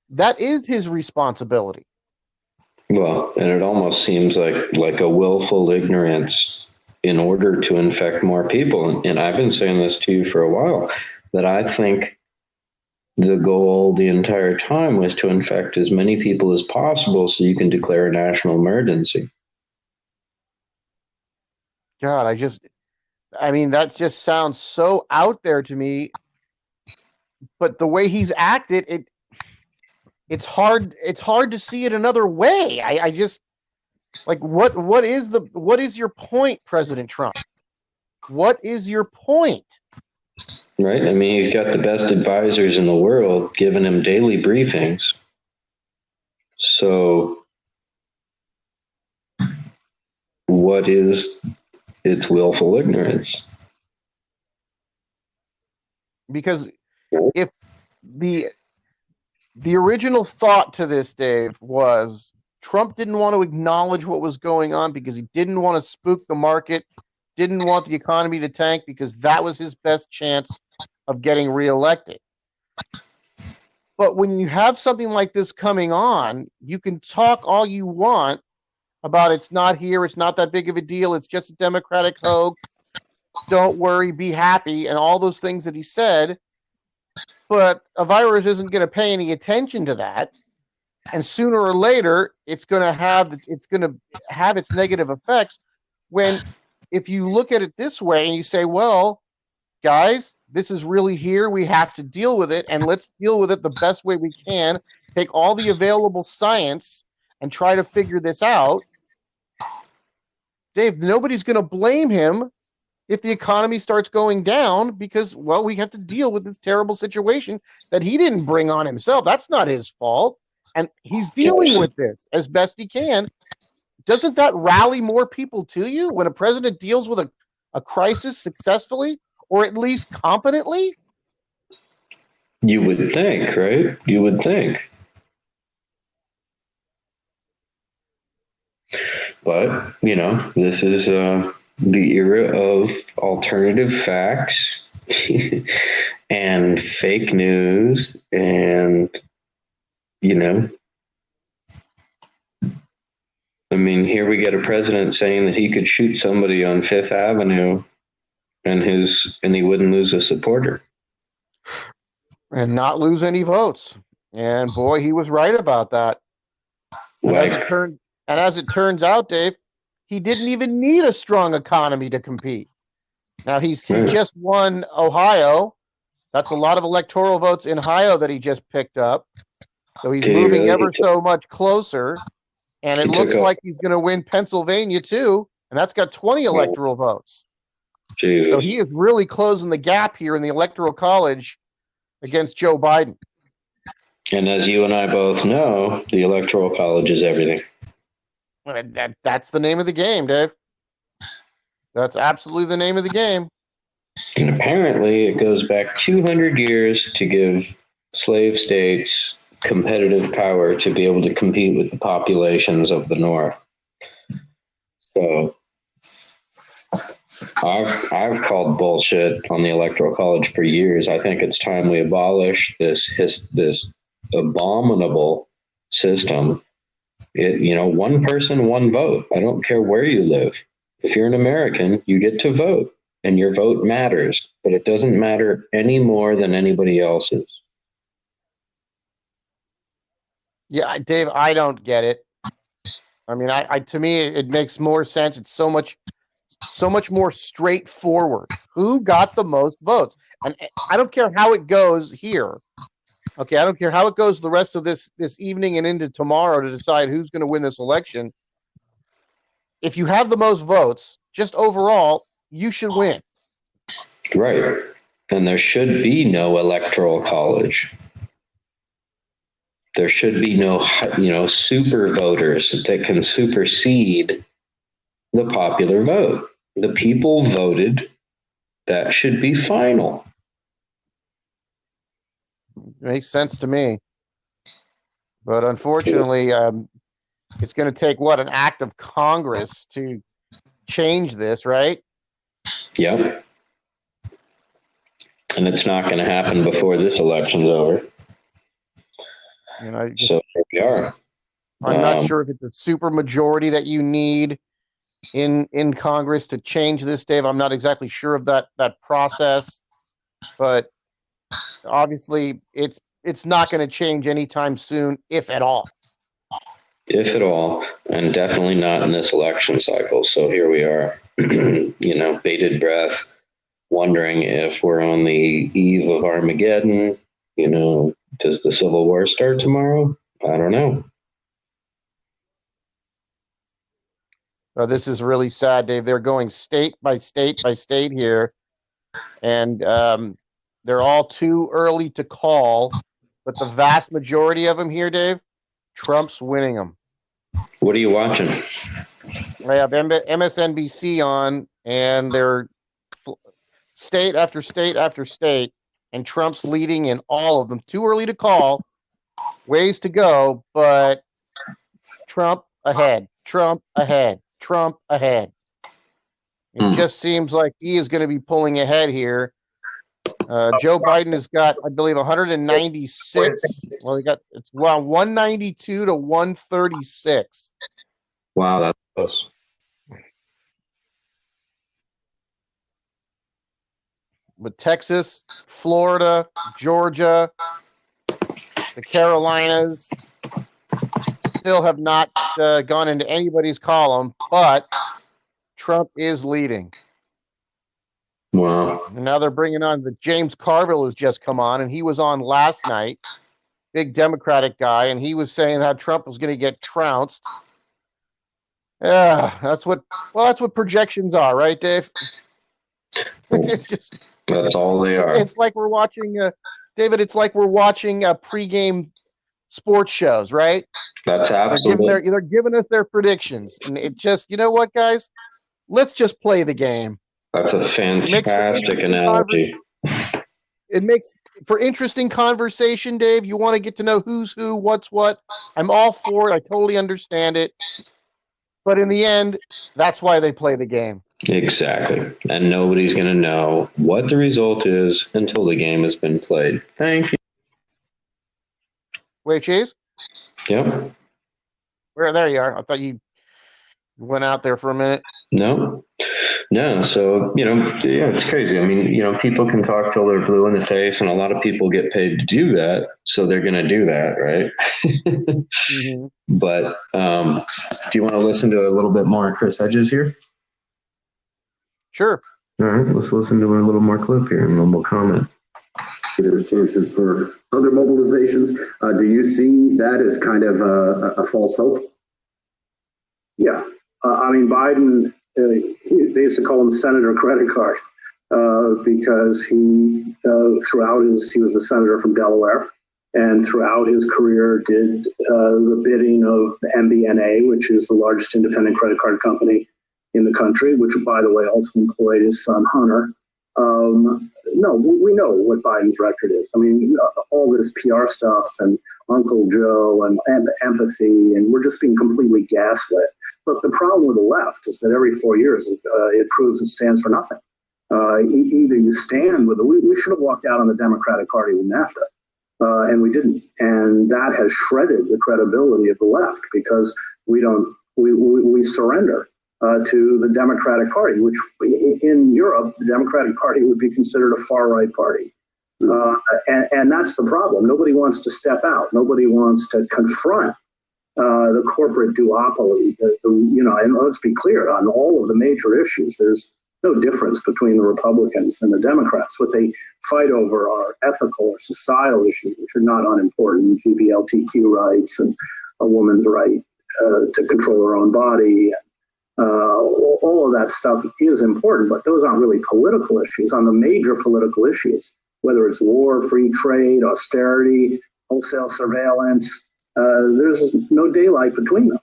that is his responsibility. Well, and it almost seems like a willful ignorance in order to infect more people. And I've been saying this to you for a while, that I think the goal the entire time was to infect as many people as possible so you can declare a national emergency. God, that just sounds so out there to me. But the way he's acted, it's hard to see it another way. I just what is your point, President Trump? What is your point? Right? I mean, he's got the best advisors in the world giving him daily briefings. So what is its willful ignorance? Because if the original thought to this, Dave, was Trump didn't want to acknowledge what was going on because he didn't want to spook the market, didn't want the economy to tank because that was his best chance of getting reelected. But when you have something like this coming on, you can talk all you want about it's not here, it's not that big of a deal, it's just a Democratic hoax, don't worry, be happy, and all those things that he said. But a virus isn't going to pay any attention to that. And sooner or later, it's going to have its negative effects. When, if you look at it this way and you say, well, guys, this is really here, we have to deal with it, and let's deal with it the best way we can, take all the available science and try to figure this out. Dave, nobody's going to blame him if the economy starts going down because, well, we have to deal with this terrible situation that he didn't bring on himself. That's not his fault. And he's dealing with this as best he can. Doesn't that rally more people to you when a president deals with a crisis successfully or at least competently? You would think, right? You would think. But, this is the era of alternative facts and fake news and, I mean, here we get a president saying that he could shoot somebody on Fifth Avenue and he wouldn't lose a supporter. And not lose any votes. And boy, he was right about that. And as it turns out, Dave, he didn't even need a strong economy to compete. Now he just won Ohio. That's a lot of electoral votes in Ohio that he just picked up. So he's moving ever so much closer. And it looks like he's going to win Pennsylvania too. And that's got 20 electoral votes. Jesus. So he is really closing the gap here in the Electoral College against Joe Biden. And as you and I both know, the Electoral College is everything. That's the name of the game, Dave. That's absolutely the name of the game. And apparently it goes back 200 years to give slave states competitive power to be able to compete with the populations of the North. So I've called bullshit on the Electoral College for years. I think it's time we abolish this abominable system. One person, one vote. I don't care where you live. If you're an American, you get to vote. and your vote matters, but it doesn't matter any more than anybody else's. Yeah, Dave, I don't get it. I mean, I to me, it makes more sense. It's so much more straightforward. Who got the most votes? And I don't care how it goes here. Okay, I don't care how it goes the rest of this evening and into tomorrow to decide who's going to win this election. If you have the most votes, just overall, you should win. Right. And there should be no electoral college. There should be no, super voters that can supersede the popular vote. The people voted. That should be final. Makes sense to me. But unfortunately, it's going to take an act of Congress to change this, right? Yep. And it's not going to happen before this election's over. So here we are. I'm not sure if it's a super majority that you need in Congress to change this, Dave. I'm not exactly sure of that process, but obviously it's not going to change anytime soon, if at all. If at all, and definitely not in this election cycle. So here we are, bated breath, wondering if we're on the eve of Armageddon. Does the Civil War start tomorrow? I don't know. This is really sad, Dave. They're going state by state by state here, and they're all too early to call. But the vast majority of them here, Dave, Trump's winning them. What are you watching? I have MSNBC on, and they're state after state after state, and Trump's leading in all of them. Too early to call, ways to go, but Trump ahead, Trump ahead, Trump ahead. It just seems like he is going to be pulling ahead here. Joe Biden has got, I believe, 196. Well, it's 192 to 136. Wow, that's close. With Texas, Florida, Georgia, the Carolinas still have not gone into anybody's column, but Trump is leading. Wow. And now they're bringing on James Carville has just come on, and he was on last night. Big Democratic guy, and he was saying how Trump was going to get trounced. Yeah, that's what projections are, right, Dave? That's all they are. It's like we're watching, David. It's like we're watching pregame sports shows, right? That's absolutely. They're giving us their predictions, and it just, you know what, guys? Let's just play the game. That's a fantastic analogy. It makes for interesting conversation, Dave. You want to get to know who's who, what's what. I'm all for it. I totally understand it. But in the end, that's why they play the game. Exactly. And nobody's going to know what the result is until the game has been played. Thank you. Wait, Cheese? Yep. There you are. I thought you went out there for a minute. No. So, it's crazy. I mean, people can talk till they're blue in the face, and a lot of people get paid to do that. So they're going to do that, right? Mm-hmm. But do you want to listen to a little bit more Chris Hedges here? Sure. All right, let's listen to a little more clip here, and then we'll comment. There's chances for other mobilizations. Do you see that as kind of a false hope? Yeah. Biden, they used to call him Senator Credit Card because he was the senator from Delaware, and throughout his career did the bidding of the MBNA, which is the largest independent credit card company in the country, which, by the way, also employed his son Hunter. We know what Biden's record is. I mean, all this PR stuff and Uncle Joe and empathy, and we're just being completely gaslit. But the problem with the left is that every 4 years it proves it stands for nothing. Either you stand with we should have walked out on the Democratic Party with NAFTA, and we didn't. And that has shredded the credibility of the left because we surrender. to the Democratic Party, which in Europe, the Democratic Party would be considered a far-right party. And that's the problem. Nobody wants to step out. Nobody wants to confront the corporate duopoly. And let's be clear, on all of the major issues, there's no difference between the Republicans and the Democrats. What they fight over are ethical or societal issues, which are not unimportant, GBLTQ rights and a woman's right to control her own body. All of that stuff is important, but those aren't really political issues. On the major political issues, whether it's war, free trade, austerity, wholesale surveillance, there's no daylight between them.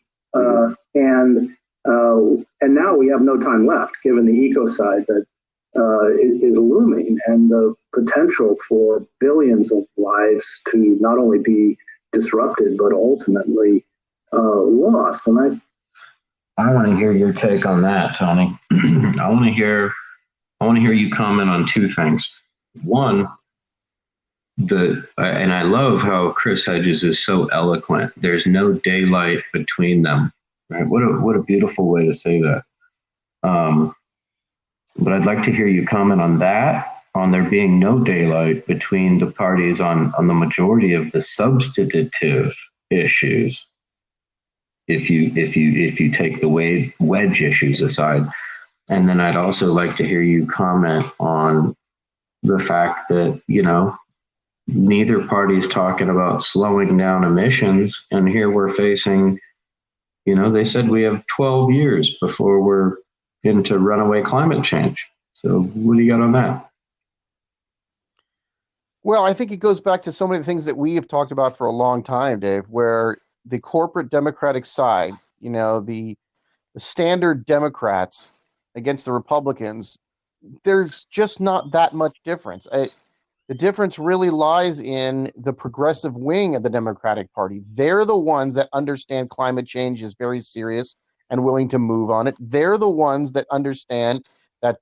And now we have no time left, given the ecocide that is looming and the potential for billions of lives to not only be disrupted, but ultimately lost. And I want to hear your take on that, Tony. I want to hear you comment on two things. One, and I love how Chris Hedges is so eloquent. There's no daylight between them. Right? What a beautiful way to say that. But I'd like to hear you comment on that, on there being no daylight between the parties on the majority of the substantive issues. If you take the wedge issues aside. And then I'd also like to hear you comment on the fact that, neither party's talking about slowing down emissions. And here we're facing, they said we have 12 years before we're into runaway climate change. So what do you got on that? Well, I think it goes back to so many things that we have talked about for a long time, Dave, where the corporate Democratic side, the standard Democrats against the Republicans, there's just not that much difference. The difference really lies in the progressive wing of the Democratic Party. They're the ones that understand climate change is very serious and willing to move on it. They're the ones that understand that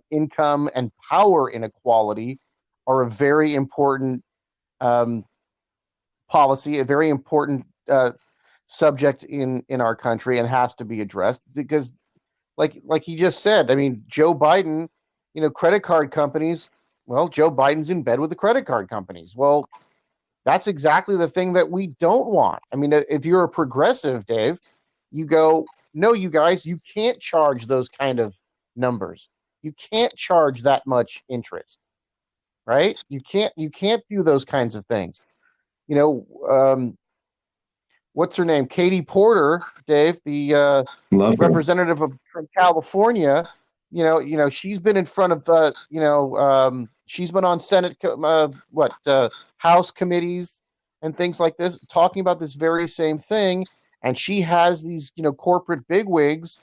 income and power inequality are a very important policy, a very important subject in our country, and has to be addressed because, like he just said, I mean, Joe Biden, credit card companies. Well, Joe Biden's in bed with the credit card companies. Well, that's exactly the thing that we don't want. I mean, if you're a progressive, Dave, you go, no, you guys, you can't charge those kind of numbers. You can't charge that much interest, right? You can't do those kinds of things. What's her name? Katie Porter, Dave, the representative from California. She's been in front of she's been on Senate House committees and things like this, talking about this very same thing. And she has these corporate bigwigs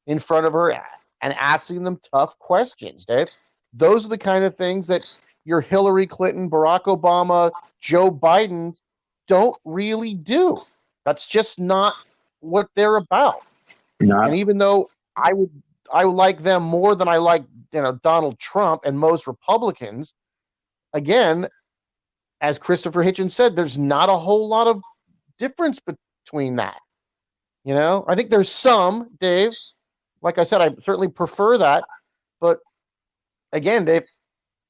in front of her and asking them tough questions, Dave. Those are the kind of things that your Hillary Clinton, Barack Obama, Joe Biden don't really do. That's just not what they're about. And even though I like them more than I like Donald Trump and most Republicans, again, as Christopher Hitchens said, there's not a whole lot of difference between that. I think there's some, Dave. Like I said, I certainly prefer that. But again, Dave,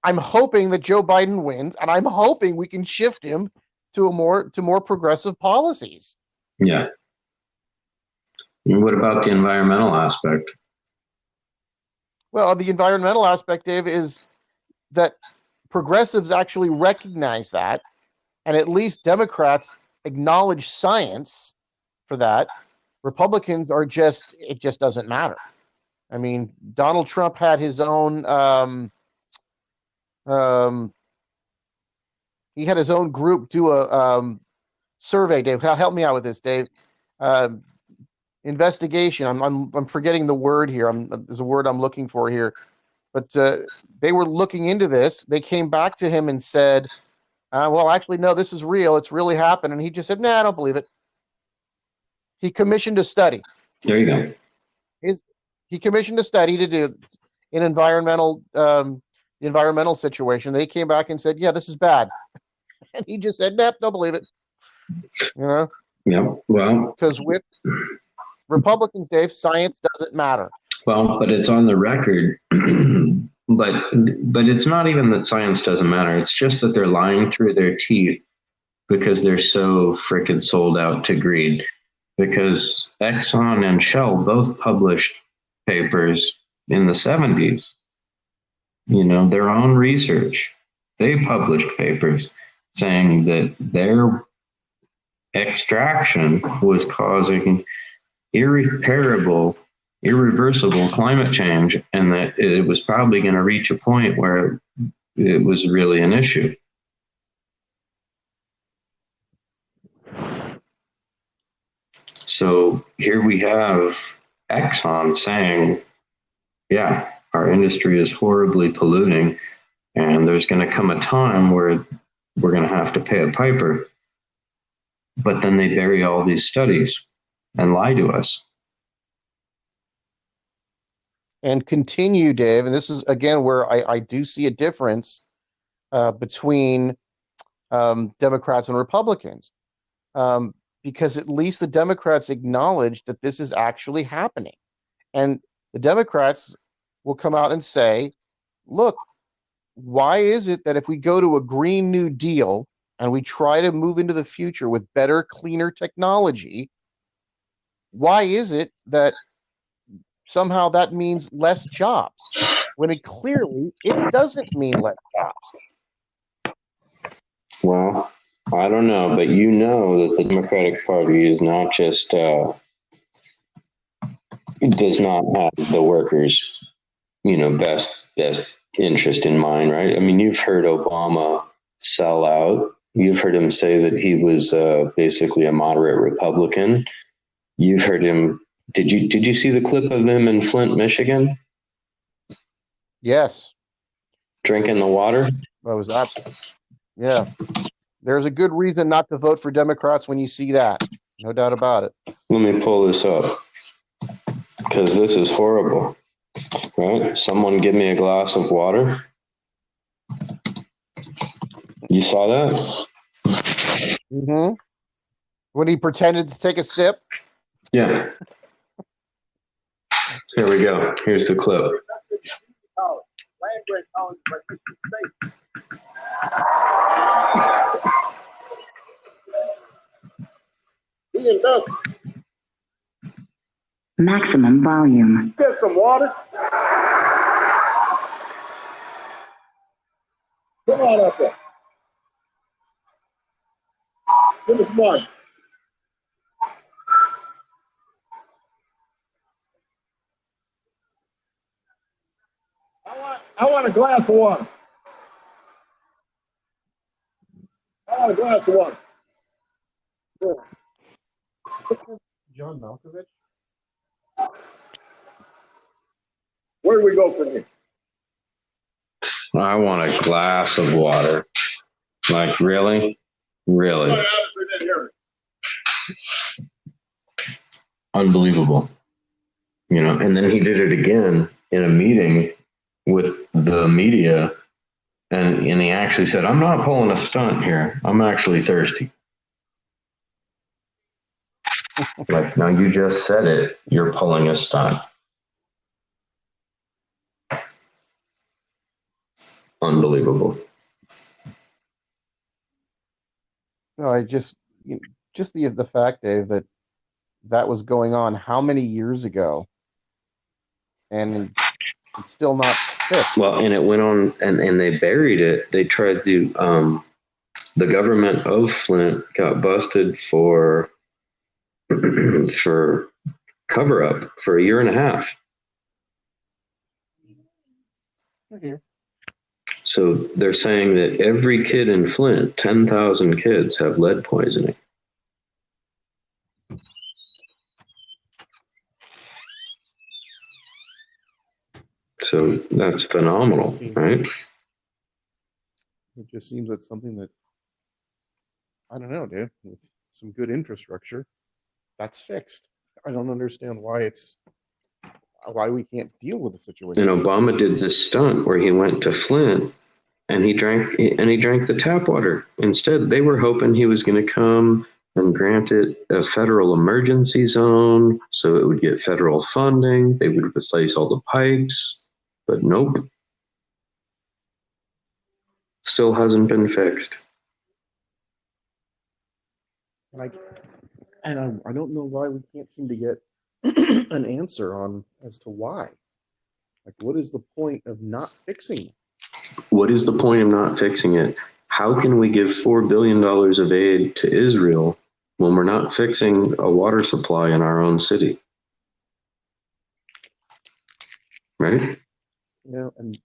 I'm hoping that Joe Biden wins, and I'm hoping we can shift him to more progressive policies. Yeah. And what about the environmental aspect? Well, the environmental aspect, Dave, is that progressives actually recognize that, and at least Democrats acknowledge science for that. Republicans it just doesn't matter. I mean, Donald Trump had his own he had his own group do a survey, Dave. Help me out with this, Dave. Investigation. I'm forgetting the word here. There's a word I'm looking for here, but they were looking into this. They came back to him and said, "Well, actually, no, this is real. It's really happened." And he just said, "Nah, I don't believe it." He commissioned a study. There you go. He commissioned a study to do an environmental situation. They came back and said, "Yeah, this is bad," and he just said, "Nope, don't believe it." Yeah. Well, because Republicans, Dave, science doesn't matter. Well, but it's on the record. but it's not even that science doesn't matter. It's just that they're lying through their teeth because they're so freaking sold out to greed. Because Exxon and Shell both published papers in the 70s. Their own research. They published papers saying that their extraction was causing irreversible climate change, and that it was probably going to reach a point where it was really an issue. So here we have Exxon saying, yeah, our industry is horribly polluting, and there's going to come a time where we're going to have to pay a piper. But then they bury all these studies and lie to us. And continue, Dave, and this is, again, where I do see a difference between Democrats and Republicans. Because at least the Democrats acknowledge that this is actually happening. And the Democrats will come out and say, look, why is it that if we go to a Green New Deal and we try to move into the future with better, cleaner technology, why is it that somehow that means less jobs, when it clearly doesn't mean less jobs? Well, I don't know, but that the Democratic Party is not just does not have the workers, best interest in mind, right? I mean, you've heard Obama sell out. You've heard him say that he was basically a moderate Republican. You've heard him. Did you see the clip of him in Flint, Michigan? Yes. Drinking the water? That was that. Yeah. There's a good reason not to vote for Democrats when you see that. No doubt about it. Let me pull this up, because this is horrible. Right? Someone give me a glass of water. You saw that? Mm-hmm. When he pretended to take a sip? Yeah. Here we go. Here's the clip. Maximum volume. Get some water. Come on up there. Give us one. I want a glass of water. I want a glass of water. John Malkovich? Where do we go from here? I want a glass of water. Like, really? Really? I honestly didn't hear it. Unbelievable. And then he did it again in a meeting with the media, and he actually said, I'm not pulling a stunt here. I'm actually thirsty. Like, now you just said it. You're pulling a stunt. Unbelievable. No, I just the fact, Dave, that was going on how many years ago, and it's still not fixed. Well, and it went on, and they buried it. They tried to, the government of Flint got busted for cover up for a year and a half. Okay. So they're saying that every kid in Flint, 10,000 kids, have lead poisoning. So that's phenomenal, right? It just seems like something that, I don't know, dude, with some good infrastructure, that's fixed. I don't understand why we can't deal with the situation. And Obama did this stunt where he went to Flint and he drank the tap water. Instead, they were hoping he was going to come and grant it a federal emergency zone so it would get federal funding. They would replace all the pipes, but nope. Still hasn't been fixed. And I don't know why we can't seem to get an answer on as to why. Like, what is the point of not fixing it? What is the point of not fixing it? How can we give $4 billion of aid to Israel when we're not fixing a water supply in our own city? Right? Yeah, and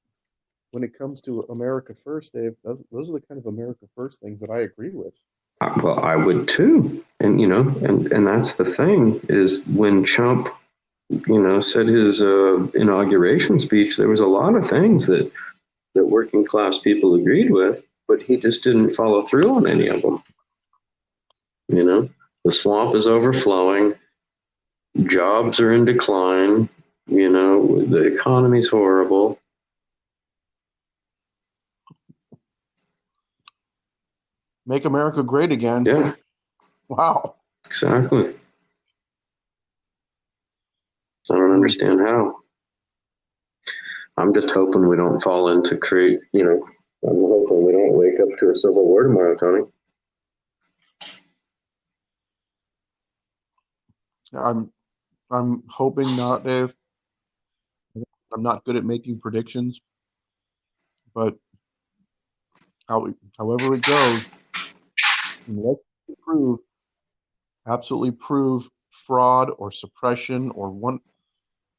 when it comes to America First, Dave, those are the kind of America First things that I agree with. Well, I would too. And, and that's the thing is when Trump, said his inauguration speech, there was a lot of things that working class people agreed with, but he just didn't follow through on any of them. The swamp is overflowing, jobs are in decline, the economy's horrible. Make America great again. Yeah. Wow. Exactly. I don't understand how. I'm just hoping we don't fall into I'm hoping we don't wake up to a civil war tomorrow, Tony. I'm hoping not, Dave. I'm not good at making predictions, but however it goes, let's absolutely prove fraud or suppression or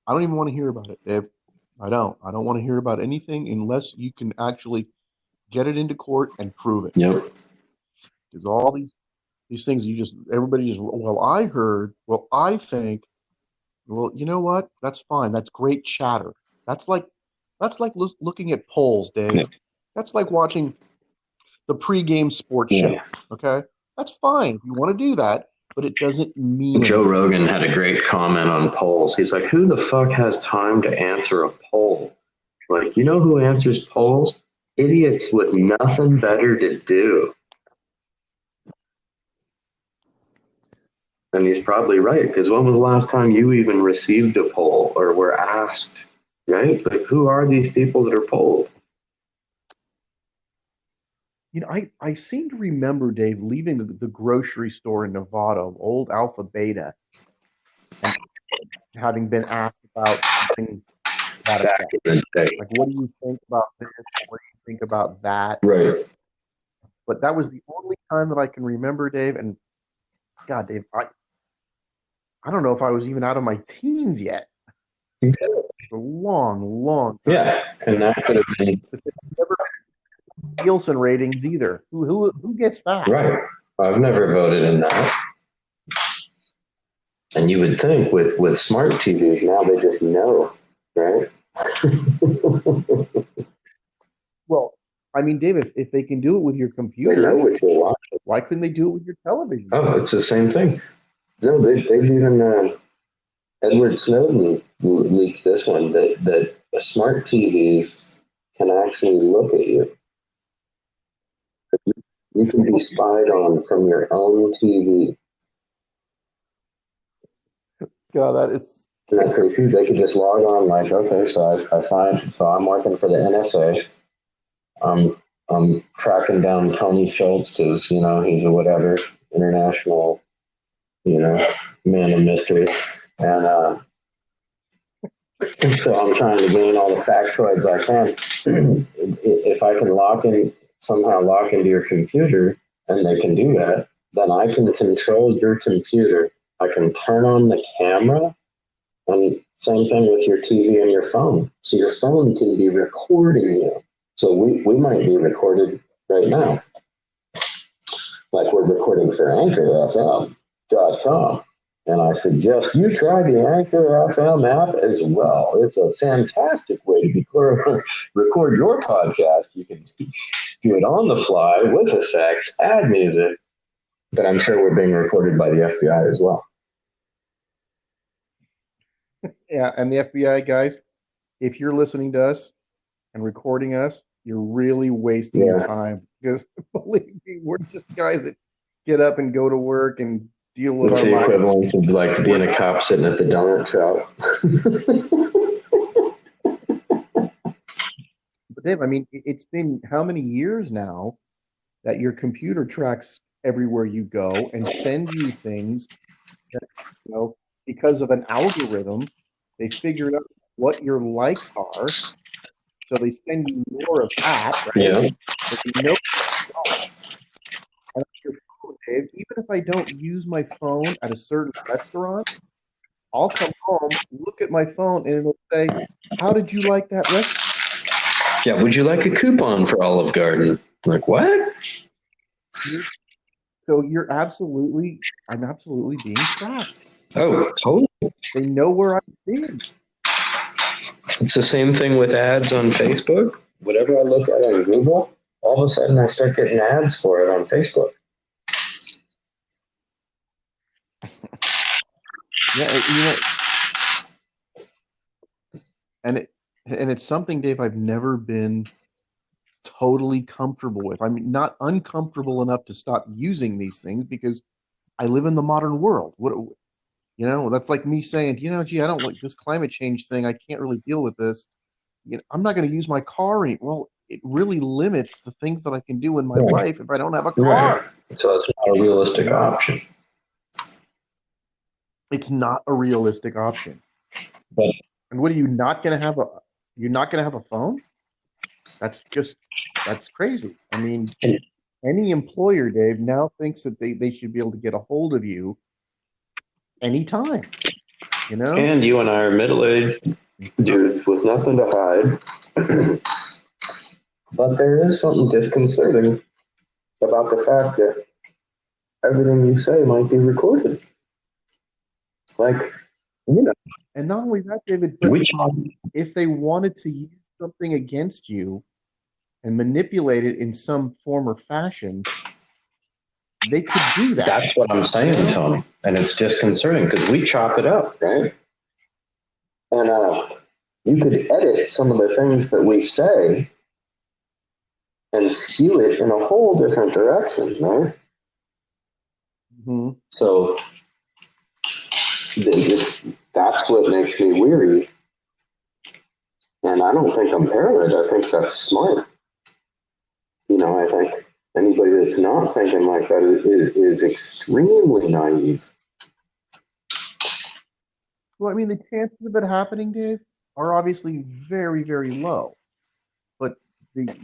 I don't even want to hear about it, Dave. I don't want to hear about anything unless you can actually get it into court and prove it. Yep. Because all these things everybody just, well, I heard, well, I think, well, you know what? That's fine. That's great chatter. That's like looking at polls, Dave. Yeah. That's like watching the pregame sports show. Okay, that's fine if you want to do that, but it doesn't mean Joe anything. Rogan had a great comment on polls. He's like, who the fuck has time to answer a poll? Like, who answers polls? Idiots with nothing better to do. And he's probably right, because when was the last time you even received a poll or were asked, right? Like, who are these people that are polled? I seem to remember, Dave, leaving the grocery store in Nevada, old Alpha Beta, and having been asked about something that Back effect. in the day. Like, what do you think about this? What do you think about that? Right. But that was the only time that I can remember, Dave. And God, Dave, I don't know if I was even out of my teens yet. Okay. A long, long time. Yeah, and that could have been never Nielsen ratings either. Who gets that? right. I've never voted in that. And you would think with smart TVs now they just know, right? Well, I mean, Dave, if they can do it with your computer, they know what you're watching. Why couldn't they do it with your television? Oh, it's the same thing. No, they've even Edward Snowden leaked this one that smart TVs can actually look at you. You can be spied on from your own TV. God, that is. Isn't that crazy? They could just log on like, okay, so I'm working for the NSA. I'm tracking down Tony Schultz because, he's a whatever, international, man of mystery. And so I'm trying to gain all the factoids I can. If I can somehow lock into your computer, and they can do that, then I can control your computer. I can turn on the camera, and same thing with your TV and your phone. So your phone can be recording you. So we might be recorded right now. Like we're recording for AnchorFM.com. And I suggest you try the Anchor FM app as well. It's a fantastic way to record your podcast. You can do it on the fly with effects, add music. But I'm sure we're being recorded by the FBI as well. Yeah, and the FBI guys, if you're listening to us and recording us, you're really wasting your time. Because believe me, we're just guys that get up and go to work and deal with It's our the lives. equivalent of like being a cop sitting at the donut shop. But Dave, I mean, it's been how many years now that your computer tracks everywhere you go and sends you things that, because of an algorithm, they figured out what your likes are. So they send you more of that, right? Yeah. So they know and on your phone, Dave, even if I don't use my phone at a certain restaurant, I'll come home, look at my phone, and it'll say, "How did you like that restaurant?" Yeah. Would you like a coupon for Olive Garden? Like what? So I'm absolutely being tracked. Oh, totally. They know where I've been. It's the same thing with ads on Facebook. Whatever I look at on Google, all of a sudden I start getting ads for it on Facebook. Yeah, and it's something, Dave, I've never been totally comfortable with. I'm not uncomfortable enough to stop using these things because I live in the modern world. That's like me saying, gee, I don't like this climate change thing. I can't really deal with this. I'm not going to use my car anymore. Well, it really limits the things that I can do in my Right. life if I don't have a Right. car. So it's not a realistic option. It's not a realistic option. But And what are you not going to have you're not going to have a phone? That's crazy. I mean, any employer, Dave, now thinks that they should be able to get a hold of you anytime, and you and I are middle-aged dudes with nothing to hide. But there is something disconcerting about the fact that everything you say might be recorded. Like, And not only that, David, but which if they wanted to use something against you and manipulate it in some form or fashion, they could do that. That's what I'm saying, Tony. And it's disconcerting because we chop it up, right? And you could edit some of the things that we say and skew it in a whole different direction, right? Mm-hmm. So that's what makes me weary. And I don't think I'm paranoid. I think that's smart. I think anybody that's not thinking like that is extremely naive. Well, I mean, the chances of it happening, Dave, are obviously very, very low. But the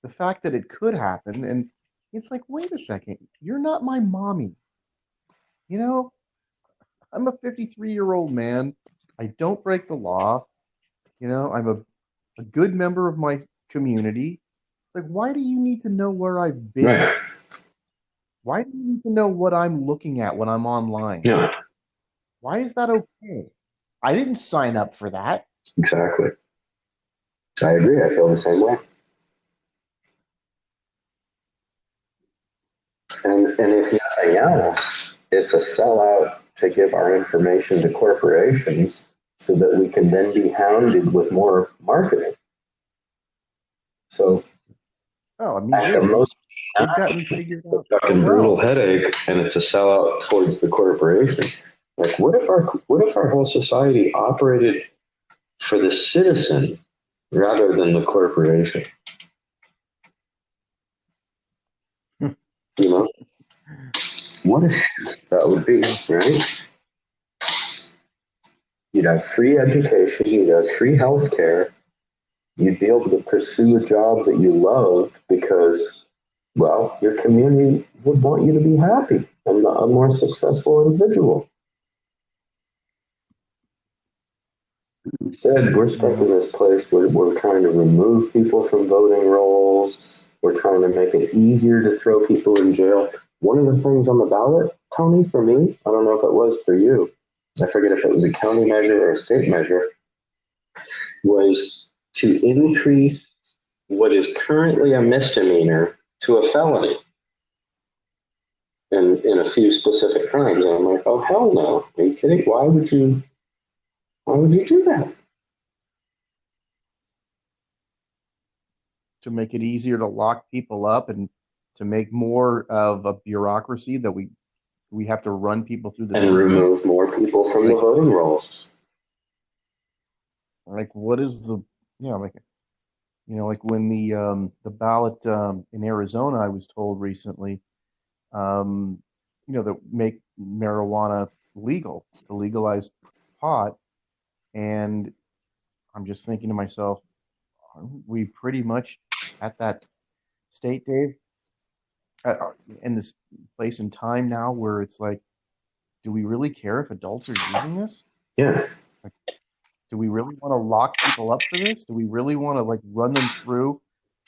fact that it could happen, and it's like, wait a second, you're not my mommy. I'm a 53-year-old man. I don't break the law. I'm a good member of my community. It's like, why do you need to know where I've been? Right. Why do you need to know what I'm looking at when I'm online? Yeah. Why is that okay? I didn't sign up for that. Exactly. I agree. I feel the same way. And if nothing else, it's a sellout to give our information to corporations so that we can then be hounded with more marketing. So, Oh, I mean, at the most, they've got me figured out. Fucking brutal headache, and it's a sellout towards the corporation. Like, what if our whole society operated for the citizen rather than the corporation? What if that would be, right? You'd have free education, you'd have free health care, you'd be able to pursue a job that you love because, well, your community would want you to be happy and a more successful individual. Instead, we're stuck in this place where we're trying to remove people from voting rolls. We're trying to make it easier to throw people in jail. One of the things on the ballot, Tony, for me, I don't know if it was for you, I forget if it was a county measure or a state measure, was to increase what is currently a misdemeanor to a felony in a few specific crimes. And I'm like, oh, hell no. Are you kidding? Why would you do that? To make it easier to lock people up and to make more of a bureaucracy that we have to run people through the and system. remove more people from the voting rolls. Like, what is the, like when the ballot in Arizona, I was told recently, that make marijuana legal, to legalize pot. And I'm just thinking to myself, aren't we pretty much at that state, Dave, in this place and time now where it's like, do we really care if adults are using this? Yeah. Like, do we really want to lock people up for this? Do we really want to like run them through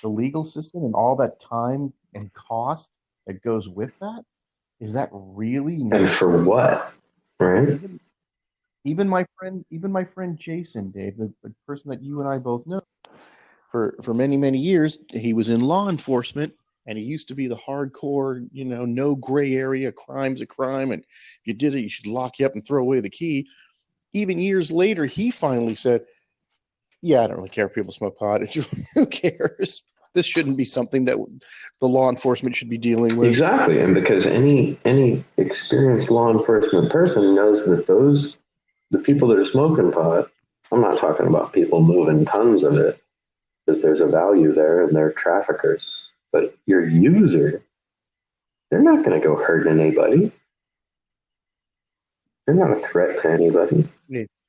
the legal system and all that time and cost that goes with that? Is that really necessary? And for what? Right? Even my friend Jason, Dave, the person that you and I both know, for many, many years, he was in law enforcement, and he used to be the hardcore, no gray area, crime's a crime, and if you did it, you should lock you up and throw away the key. Even years later, he finally said, yeah, I don't really care if people smoke pot. Who cares? This shouldn't be something that the law enforcement should be dealing with. Exactly. And because any experienced law enforcement person knows that the people that are smoking pot, I'm not talking about people moving tons of it, because there's a value there and they're traffickers. But your user, they're not going to go hurt anybody. They're not a threat to anybody. It's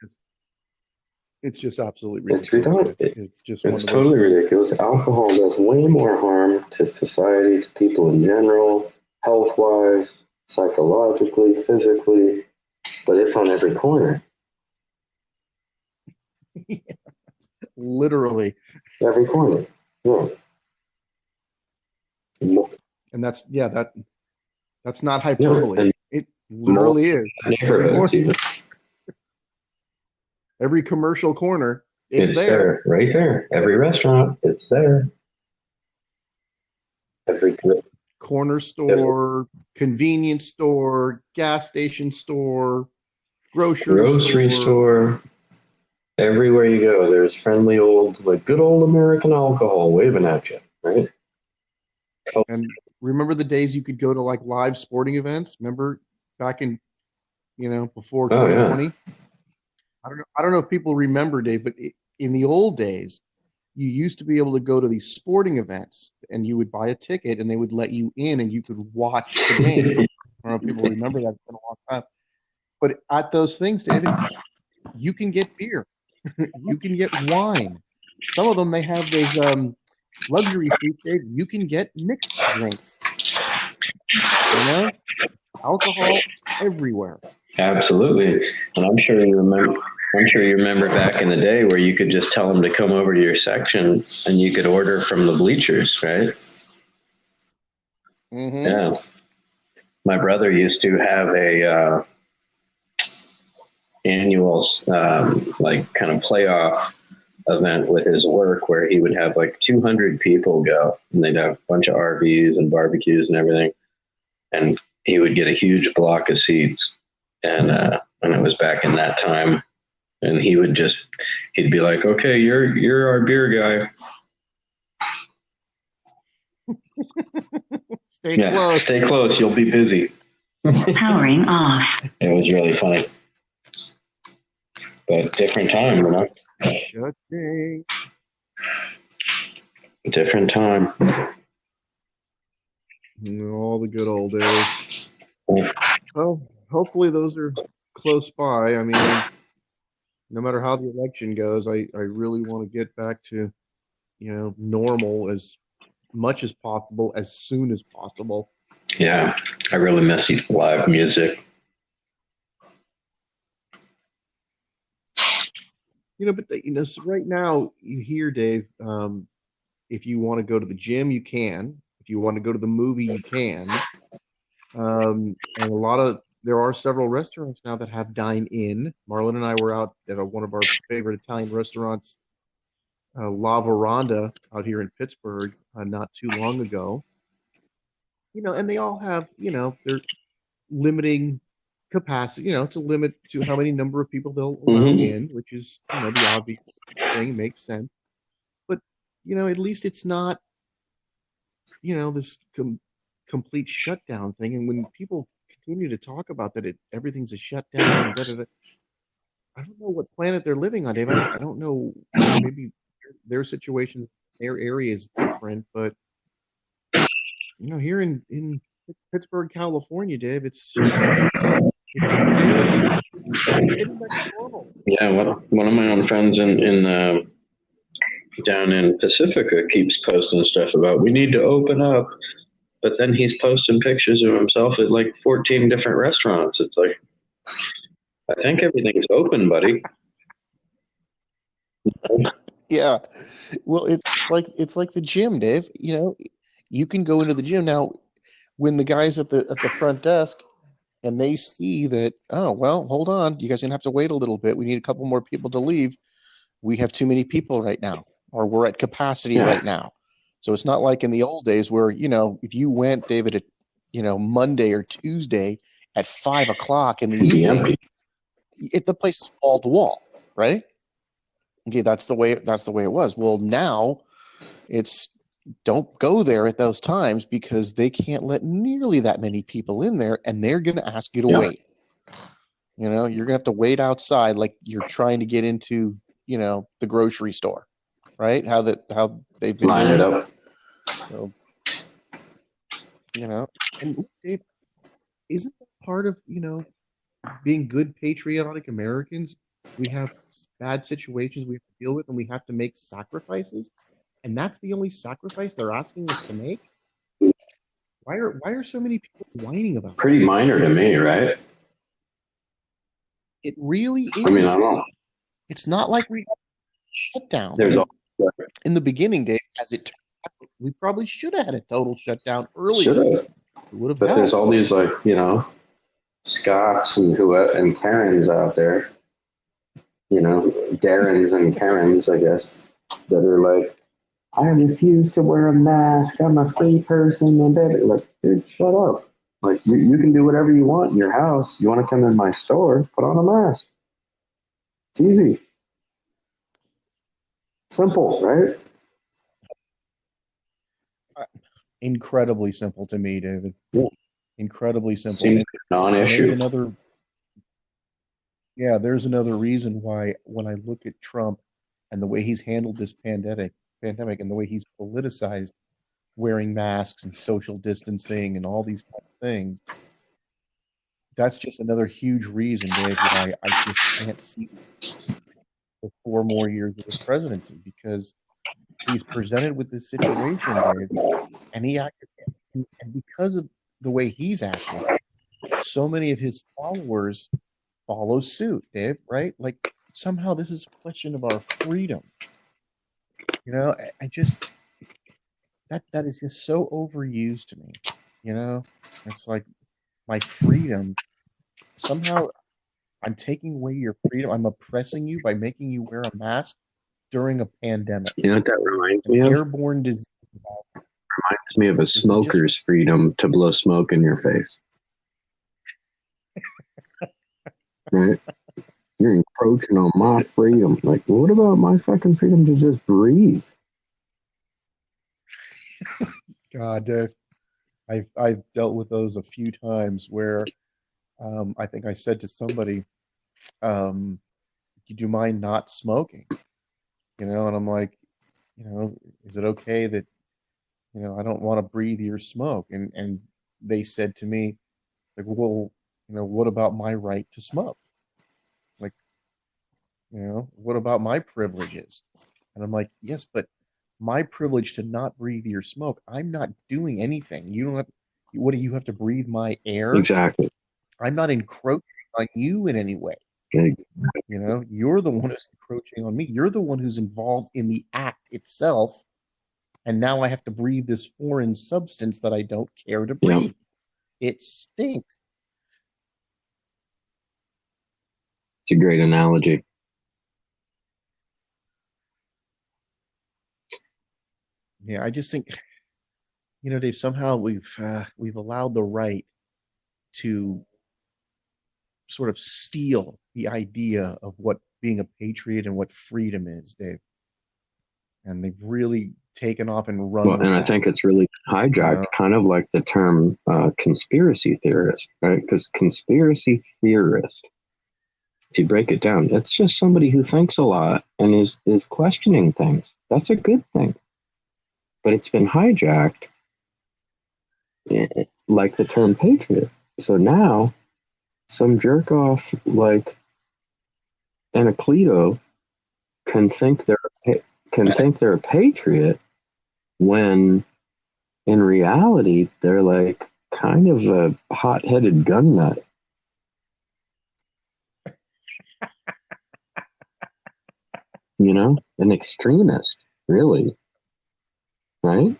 just absolutely ridiculous. It's totally ridiculous. Alcohol does way more harm to society, to people in general, health-wise, psychologically, physically, but it's on every corner. Yeah, literally. Every corner. Yeah. And that's not hyperbole. Yeah, it literally is. Neighborhoods even. Every commercial corner, it's there. Right there. Every restaurant, it's there. Every corner store, convenience store, gas station store, grocery store. Everywhere you go, there's friendly good old American alcohol waving at you, right? And remember the days you could go to like live sporting events? Remember back in, before 2020? Yeah. I don't know if people remember, Dave, but in the old days, you used to be able to go to these sporting events and you would buy a ticket and they would let you in and you could watch the game. I don't know if people remember that. It's been a long time. But at those things, David, you can get beer. You can get wine. Some of them, they have those luxury suites, Dave. You can get mixed drinks. Alcohol everywhere. Absolutely. And I'm sure you remember back in the day where you could just tell them to come over to your section and you could order from the bleachers, right? Mm-hmm. Yeah. My brother used to have a annual kind of playoff event with his work where he would have 200 people go, and they'd have a bunch of RVs and barbecues and everything, and he would get a huge block of seats, and it was back in that time, and he'd be like, okay, you're our beer guy. Stay close, you'll be busy. Powering off. It was really funny. But different time, Different time. All the good old days. Well, hopefully those are close by. I mean, no matter how the election goes, I really want to get back to, normal as much as possible, as soon as possible. Yeah, I really miss live music. But so right now you hear, Dave, if you want to go to the gym, you can. If you want to go to the movie, you can. And there are several restaurants now that have dine-in. Marlon and I were out at one of our favorite Italian restaurants, La Veranda, out here in Pittsburgh, not too long ago. And they all have, they're limiting capacity, it's a limit to how many number of people they'll allow in, which is, the obvious thing, makes sense. But, at least it's not, this complete shutdown thing. And when people continue to talk about that, everything's a shutdown and da da da. I don't know what planet they're living on, Dave. I don't know. Maybe their situation, their area is different, but here in Pittsburgh, California, Dave, it's getting back to normal. Yeah, one of my own friends in down in Pacifica keeps posting stuff about we need to open up, but then he's posting pictures of himself at like 14 different restaurants. It's like, I think everything's open, buddy. Yeah. Well, it's like the gym, Dave. You can go into the gym now. When the guys at the front desk and they see that, oh well, hold on, you guys are gonna have to wait a little bit. We need a couple more people to leave. We have too many people right now, or we're at capacity right now. So it's not like in the old days where if you went, David, at Monday or Tuesday at 5 o'clock in the evening, the place is wall to wall, right? Okay, that's the way it was. Well, now it's don't go there at those times because they can't let nearly that many people in there, and they're going to ask you to wait. You're going to have to wait outside like you're trying to get into, the grocery store, right? How they've been line doing it up. So, and Dave, isn't that part of, being good patriotic Americans? We have bad situations we have to deal with, and we have to make sacrifices. And that's the only sacrifice they're asking us to make. Why are so many people whining about it? Pretty minor to me, right? It really is. I mean, I don't know. It's not like we shut down. There's in the beginning, Dave, as it turned out, we probably should have had a total shutdown earlier. Should have. But there's all these Scots and Karens out there, Darrens and Karens, I guess, that are like, I refuse to wear a mask. I'm a free person. And baby, like, dude, shut up. Like, you can do whatever you want in your house. You want to come in my store? Put on a mask. It's easy. Simple, right? Incredibly simple to me, David. Yeah. Incredibly simple. Seems non-issue. There's another reason why when I look at Trump and the way he's handled this pandemic and the way he's politicized wearing masks and social distancing and all these kind of things, that's just another huge reason, Dave, why I just can't see the 4 more years of his presidency, because he's presented with this situation, Dave, and he acted, and because of the way he's acting, so many of his followers follow suit, Dave, right? Like, somehow this is a question of our freedom. I just, that is just so overused to me. It's like my freedom. Somehow I'm taking away your freedom. I'm oppressing you by making you wear a mask during a pandemic. You know what that reminds me of? Airborne disease. Reminds me of a smoker's freedom to blow smoke in your face. Right? You're encroaching on my freedom. Like, what about my fucking freedom to just breathe? God, Dave, I've dealt with those a few times where I think I said to somebody, "Do you mind not smoking?" And I'm like, is it okay that I don't want to breathe your smoke? And they said to me, like, well, what about my right to smoke? Like, what about my privileges? And I'm like, yes, but my privilege to not breathe your smoke, I'm not doing anything. You don't have, what do you have to breathe my air? Exactly. I'm not encroaching on you in any way. Exactly. You're the one who's encroaching on me. You're the one who's involved in the act itself. And now I have to breathe this foreign substance that I don't care to breathe. Yeah. It stinks. It's a great analogy. Yeah, I just think, Dave, somehow we've allowed the right to sort of steal the idea of what being a patriot and what freedom is, Dave. and they've really taken off and run Well, with and I that. think it's really hijacked, kind of like the term conspiracy theorist, right? Because conspiracy theorist, if you break it down, it's just somebody who thinks a lot and is questioning things. That's a good thing. But it's been hijacked, like the term patriot. So now, some jerk off like Anacleto can think they're a patriot when in reality they're like kind of a hot-headed gun nut. You know, an extremist, really, right?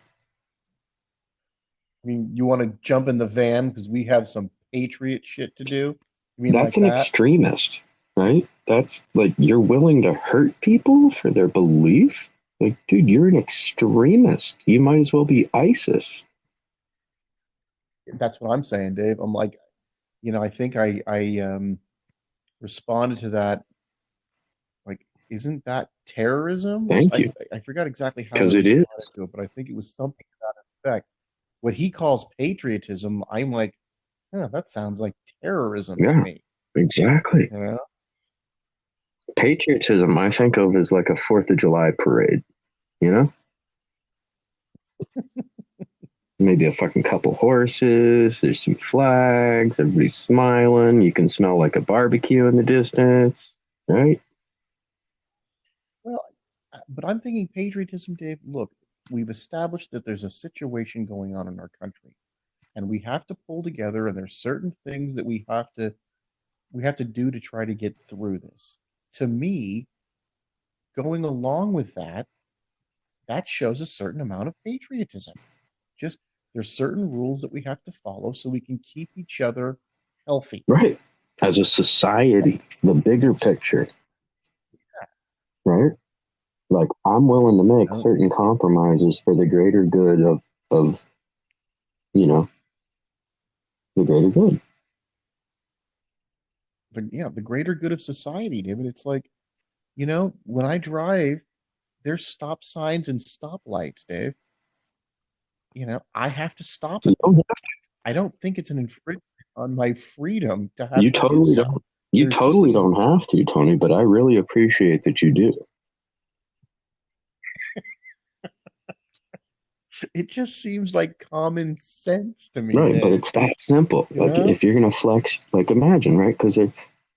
I mean, you want to jump in the van because we have some patriot shit to do? You mean That's like an that? extremist, right? That's like you're willing to hurt people for their belief. Like, dude, you're an extremist. You might as well be ISIS. That's what I'm saying, Dave. I'm like, I think I responded to that. Like, isn't that terrorism? Or Thank you, I forgot exactly how I because it is. responded to it, but I think it was something to that effect. What he calls patriotism, I'm like, that sounds like terrorism to Yeah, me. exactly. You know? Patriotism, I think of as like a 4th of July parade, you know? Maybe a fucking couple horses, there's some flags, everybody's smiling, you can smell like a barbecue in the distance, right? Well, but I'm thinking patriotism, Dave. Look, we've established that there's a situation going on in our country, and we have to pull together, and there's certain things that we have to do to try to get through this. To me, going along with that shows a certain amount of patriotism. Just there's certain rules that we have to follow so we can keep each other healthy. Right. As a society, the bigger picture, right? Like I'm willing to make certain compromises for the greater good of the greater good. The greater good of society, David. It's like, when I drive, there's stop signs and stoplights, Dave. I have to stop You at don't them. have I don't think it's an infringement on my freedom to have You to do totally so. don't. You There's just totally these. don't have to, Tony, but I really appreciate that you do. It just seems like common sense to me, Right, but Dave. it's that simple. Like if you're gonna flex, like imagine, right? Because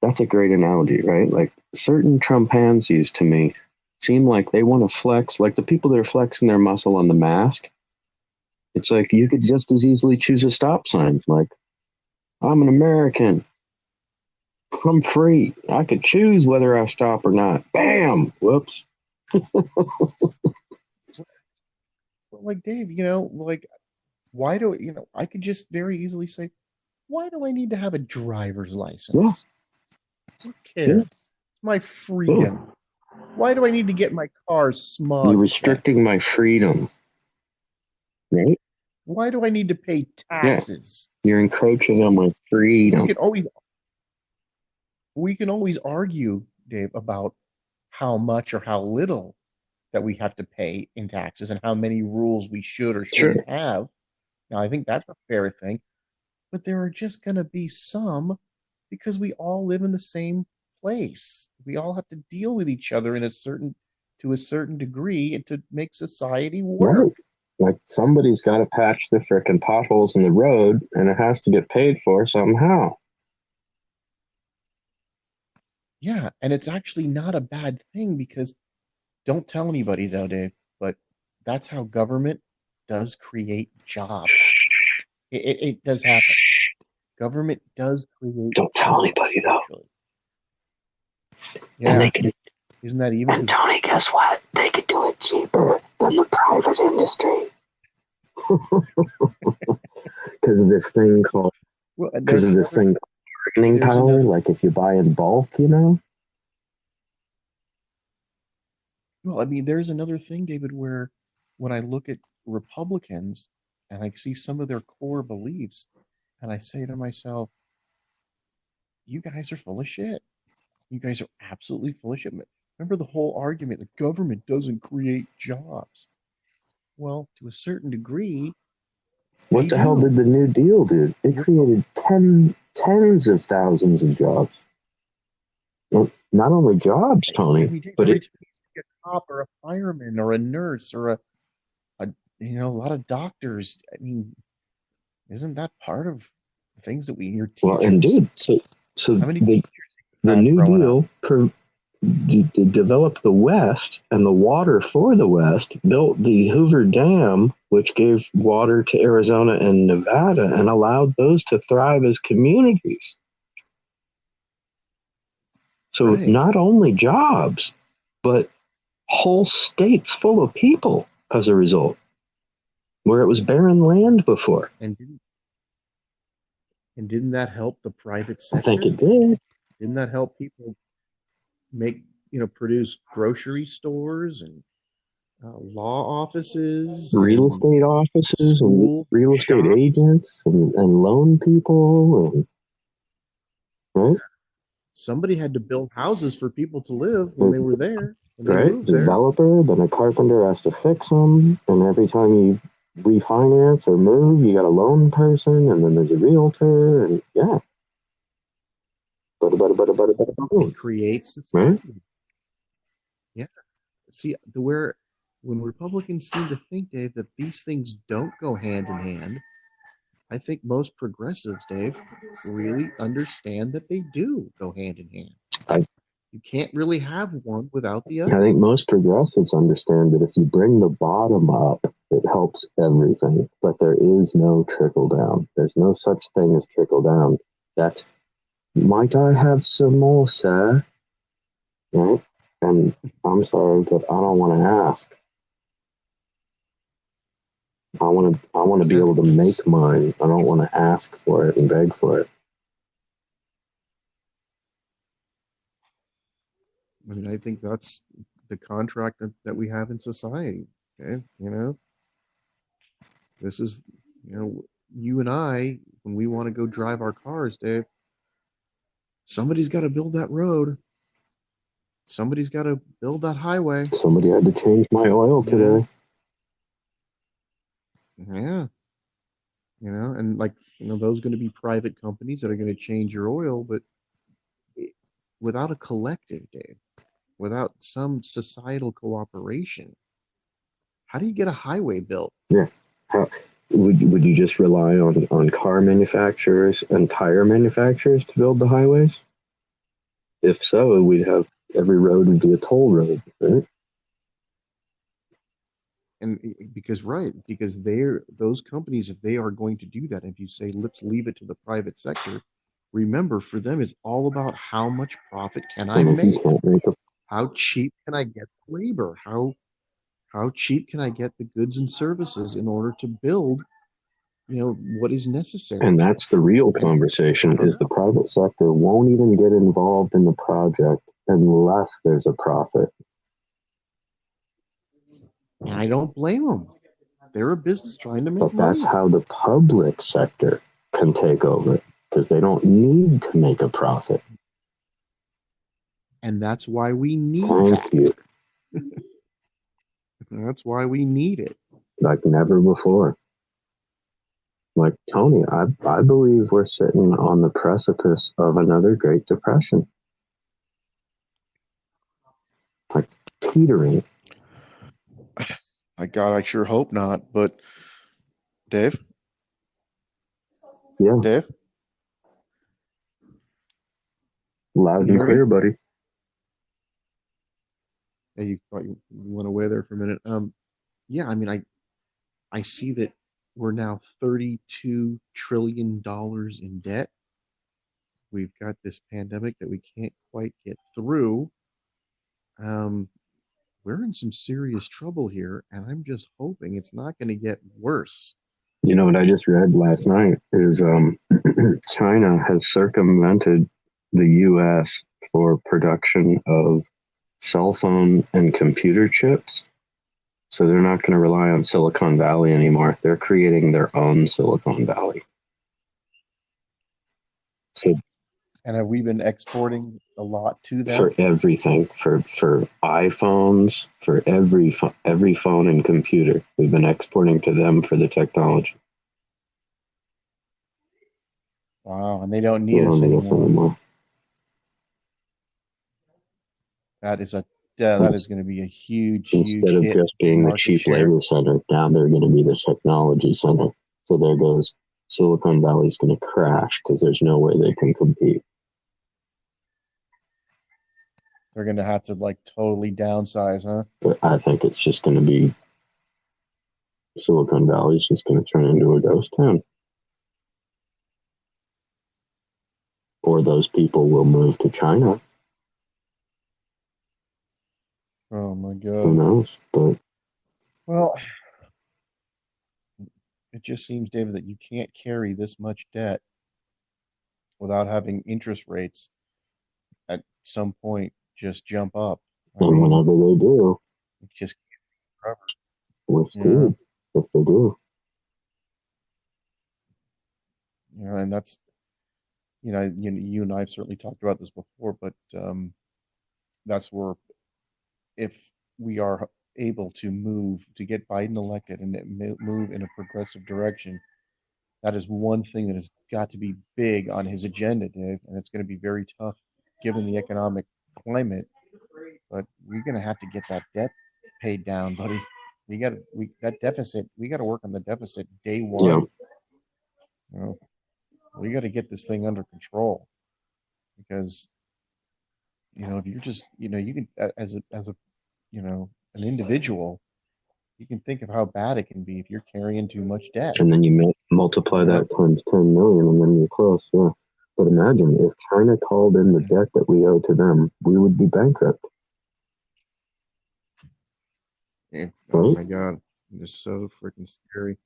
that's a great analogy, right? Like certain Trumpansies to me seem like they want to flex, like the people that are flexing their muscle on the mask. It's like you could just as easily choose a stop sign. Like I'm an American. I'm free. I could choose whether I stop or not. Bam! Whoops. Like, Dave, like, why do I could just very easily say, why do I need to have a driver's license? Who cares? It's my freedom. Why do I need to get my car smog You're checked? restricting my freedom. Right? Why do I need to pay taxes? You're encroaching on my freedom. We can always argue, Dave, about how much or how little that we have to pay in taxes and how many rules we should or shouldn't have. Now, I think that's a fair thing, but there are just going to be some because we all live in the same place. We all have to deal with each other to a certain degree and to make society work. Right. Like somebody's got to patch the frickin' potholes in the road, and it has to get paid for somehow. Yeah, and it's actually not a bad thing because don't tell anybody though, Dave, but that's how government does create jobs. It does happen. Government does create. Don't tell anybody though. Actually. Yeah. Isn't that evil? And Tony, guess what? They could do it cheaper than the private industry. Because of this thing called bargaining power. Like if you buy in bulk, Well, I mean, there's another thing, David, where when I look at Republicans and I see some of their core beliefs, and I say to myself, you guys are full of shit. You guys are absolutely full of shit. Remember the whole argument the government doesn't create jobs. Well, to a certain degree, What the hell did the New Deal do? It created tens of thousands of jobs. Well, not only jobs, Tony, but a cop or a fireman or a nurse or a lot of doctors. I mean, isn't that part of things that your teachers? Well, and dude, so how many the New Deal developed the West, and the water for the West built the Hoover Dam, which gave water to Arizona and Nevada and allowed those to thrive as communities. So not only jobs, but whole states full of people as a result, where it was barren land before. And didn't that help the private sector? I think it did. Didn't that help people produce grocery stores and law offices, real estate offices, and real estate agents, and loan people, and right? Somebody had to build houses for people to live when they were there. Right, developer, then a carpenter has to fix them, and every time you refinance or move, you got a loan person, and then there's a realtor, and yeah. It creates society. Right? Yeah. See, when Republicans seem to think, Dave, that these things don't go hand in hand, I think most progressives, Dave, really understand that they do go hand in hand. You can't really have one without the other. I think most progressives understand that if you bring the bottom up, it helps everything. But there is no trickle down. There's no such thing as trickle down. That's, might I have some more, sir? Right? And I'm sorry, but I don't want to ask. I want to be able to make mine. I don't want to ask for it and beg for it. I mean, I think that's the contract that we have in society. Okay, this is, you and I, when we want to go drive our cars, Dave, somebody's got to build that road. Somebody's got to build that highway. Somebody had to change my oil today. Yeah. And those are going to be private companies that are going to change your oil, but without a collective, Dave, without some societal cooperation, how do you get a highway built? Yeah. Would you just rely on car manufacturers and tire manufacturers to build the highways? If so, we'd have every road would be a toll road, right? And because those companies, if they are going to do that, if you say, let's leave it to the private sector, remember, for them, it's all about how much profit can I make? How cheap can I get labor? How cheap can I get the goods and services in order to build, what is necessary? And that's the real conversation, is the private sector won't even get involved in the project unless there's a profit. And I don't blame them. They're a business trying to make money. But that's how the public sector can take over, because they don't need to make a profit. And that's why we need Thank you. That's why we need it. Like never before. Like, Tony, I believe we're sitting on the precipice of another Great Depression. Like, teetering. My God, I sure hope not. But, Dave? Yeah. Dave? Loud and clear, buddy. Yeah, you went away there for a minute. Yeah, I mean, I see that we're now $32 trillion in debt. We've got this pandemic that we can't quite get through. We're in some serious trouble here, and I'm just hoping it's not going to get worse. You know what I just read last night is China has circumvented the U.S. for production of cell phone and computer chips. So they're not going to rely on Silicon Valley anymore. They're creating their own Silicon Valley. So And have we been exporting a lot to them? For everything, for iPhones, for every phone and computer, we've been exporting to them for the technology. Wow, and they don't They need us don't need us anymore. anymore. That is going to be a huge Instead of hit just being the market cheap share. labor center, now they're going to be the technology center. So there goes Silicon Valley's going to crash because there's no way they can compete. They're going to have to like totally downsize, huh? But I think it's just going to be Silicon Valley's just going to turn into a ghost town. Or those people will move to China. Oh my Who God. knows? But Well, it just seems, David, that you can't carry this much debt without having interest rates at some point just jump up. I and mean, whenever they do, it just can't we're be forever. screwed if they do. And that's, you and I have certainly talked about this before, but that's where if we are able to get Biden elected and move in a progressive direction, that is one thing that has got to be big on his agenda, Dave, and it's going to be very tough given the economic climate. But we're going to have to get that debt paid down, buddy. That deficit. We got to work on the deficit day one. Yeah. You know, we got to get this thing under control because if you're just you can as a an individual, you can think of how bad it can be if you're carrying too much debt. And then you multiply that times 10 million and then you're close. Yeah. But imagine if China called in the debt that we owe to them, we would be bankrupt. Yeah. Right? Oh my God. It's so freaking scary.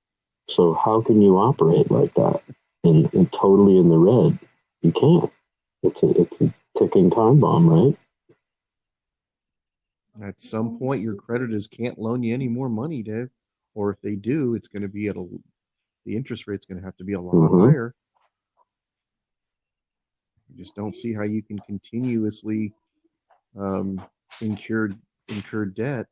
So how can you operate like that and totally in the red? You can't. It's a ticking time bomb, right? At some point, your creditors can't loan you any more money, Dave. Or if they do, it's going to be the interest rate's going to have to be a lot higher. You just don't see how you can continuously incur debt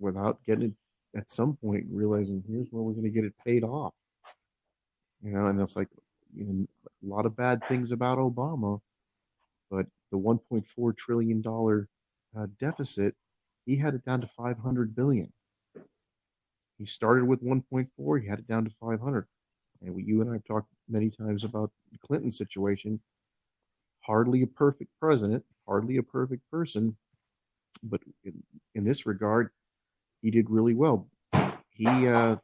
without getting at some point realizing here's where we're going to get it paid off. And it's like a lot of bad things about Obama, but the $1.4 trillion deficit, he had it down to 500 billion. He started with 1.4, he had it down to 500. And you and I have talked many times about the Clinton situation. Hardly a perfect president, hardly a perfect person, but in this regard, he did really well. He the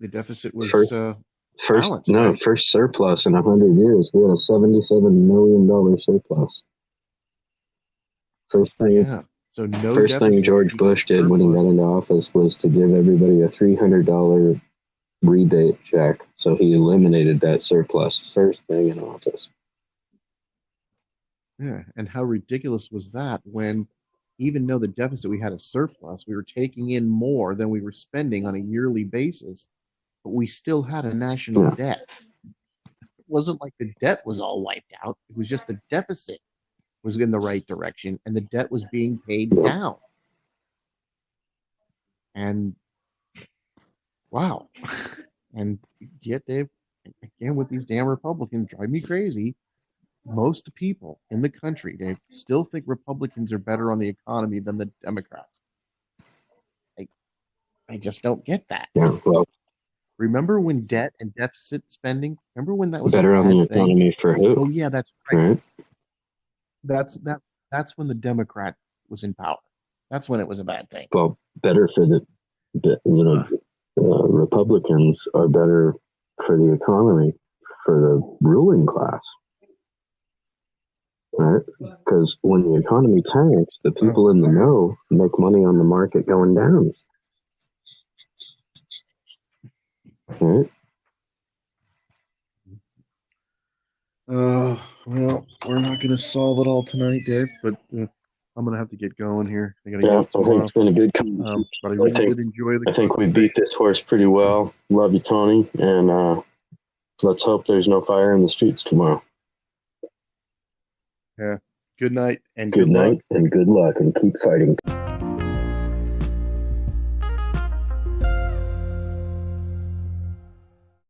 deficit was balanced. First surplus in 100 years. We had a $77 million surplus. First thing George Bush did when he got into office was to give everybody a $300 rebate check. So he eliminated that surplus first thing in office. Yeah, and how ridiculous was that when even though the deficit, we had a surplus, we were taking in more than we were spending on a yearly basis, but we still had a national debt. It wasn't like the debt was all wiped out. It was just the deficit was in the right direction and the debt was being paid down. And wow. And yet, Dave, again, with these damn Republicans, drive me crazy. Most people in the country, Dave, still think Republicans are better on the economy than the Democrats. I just don't get that. Yeah, well, remember when debt and deficit spending? Remember when that was better a bad on the thing? economy for who? Oh yeah, that's right. Right. That's when the Democrat was in power. That's when it was a bad thing. Well, better for Republicans are better for the economy, for the ruling class. Right? Because when the economy tanks, the people in the know make money on the market going down. Right? Well, we're not going to solve it all tonight, Dave, but I'm going to have to get going here. I think it's been a good conversation. But I really did enjoy the I think we beat this horse pretty well. Love you, Tony, and let's hope there's no fire in the streets tomorrow. Yeah. Good night and Good good luck. night and good luck, and keep fighting.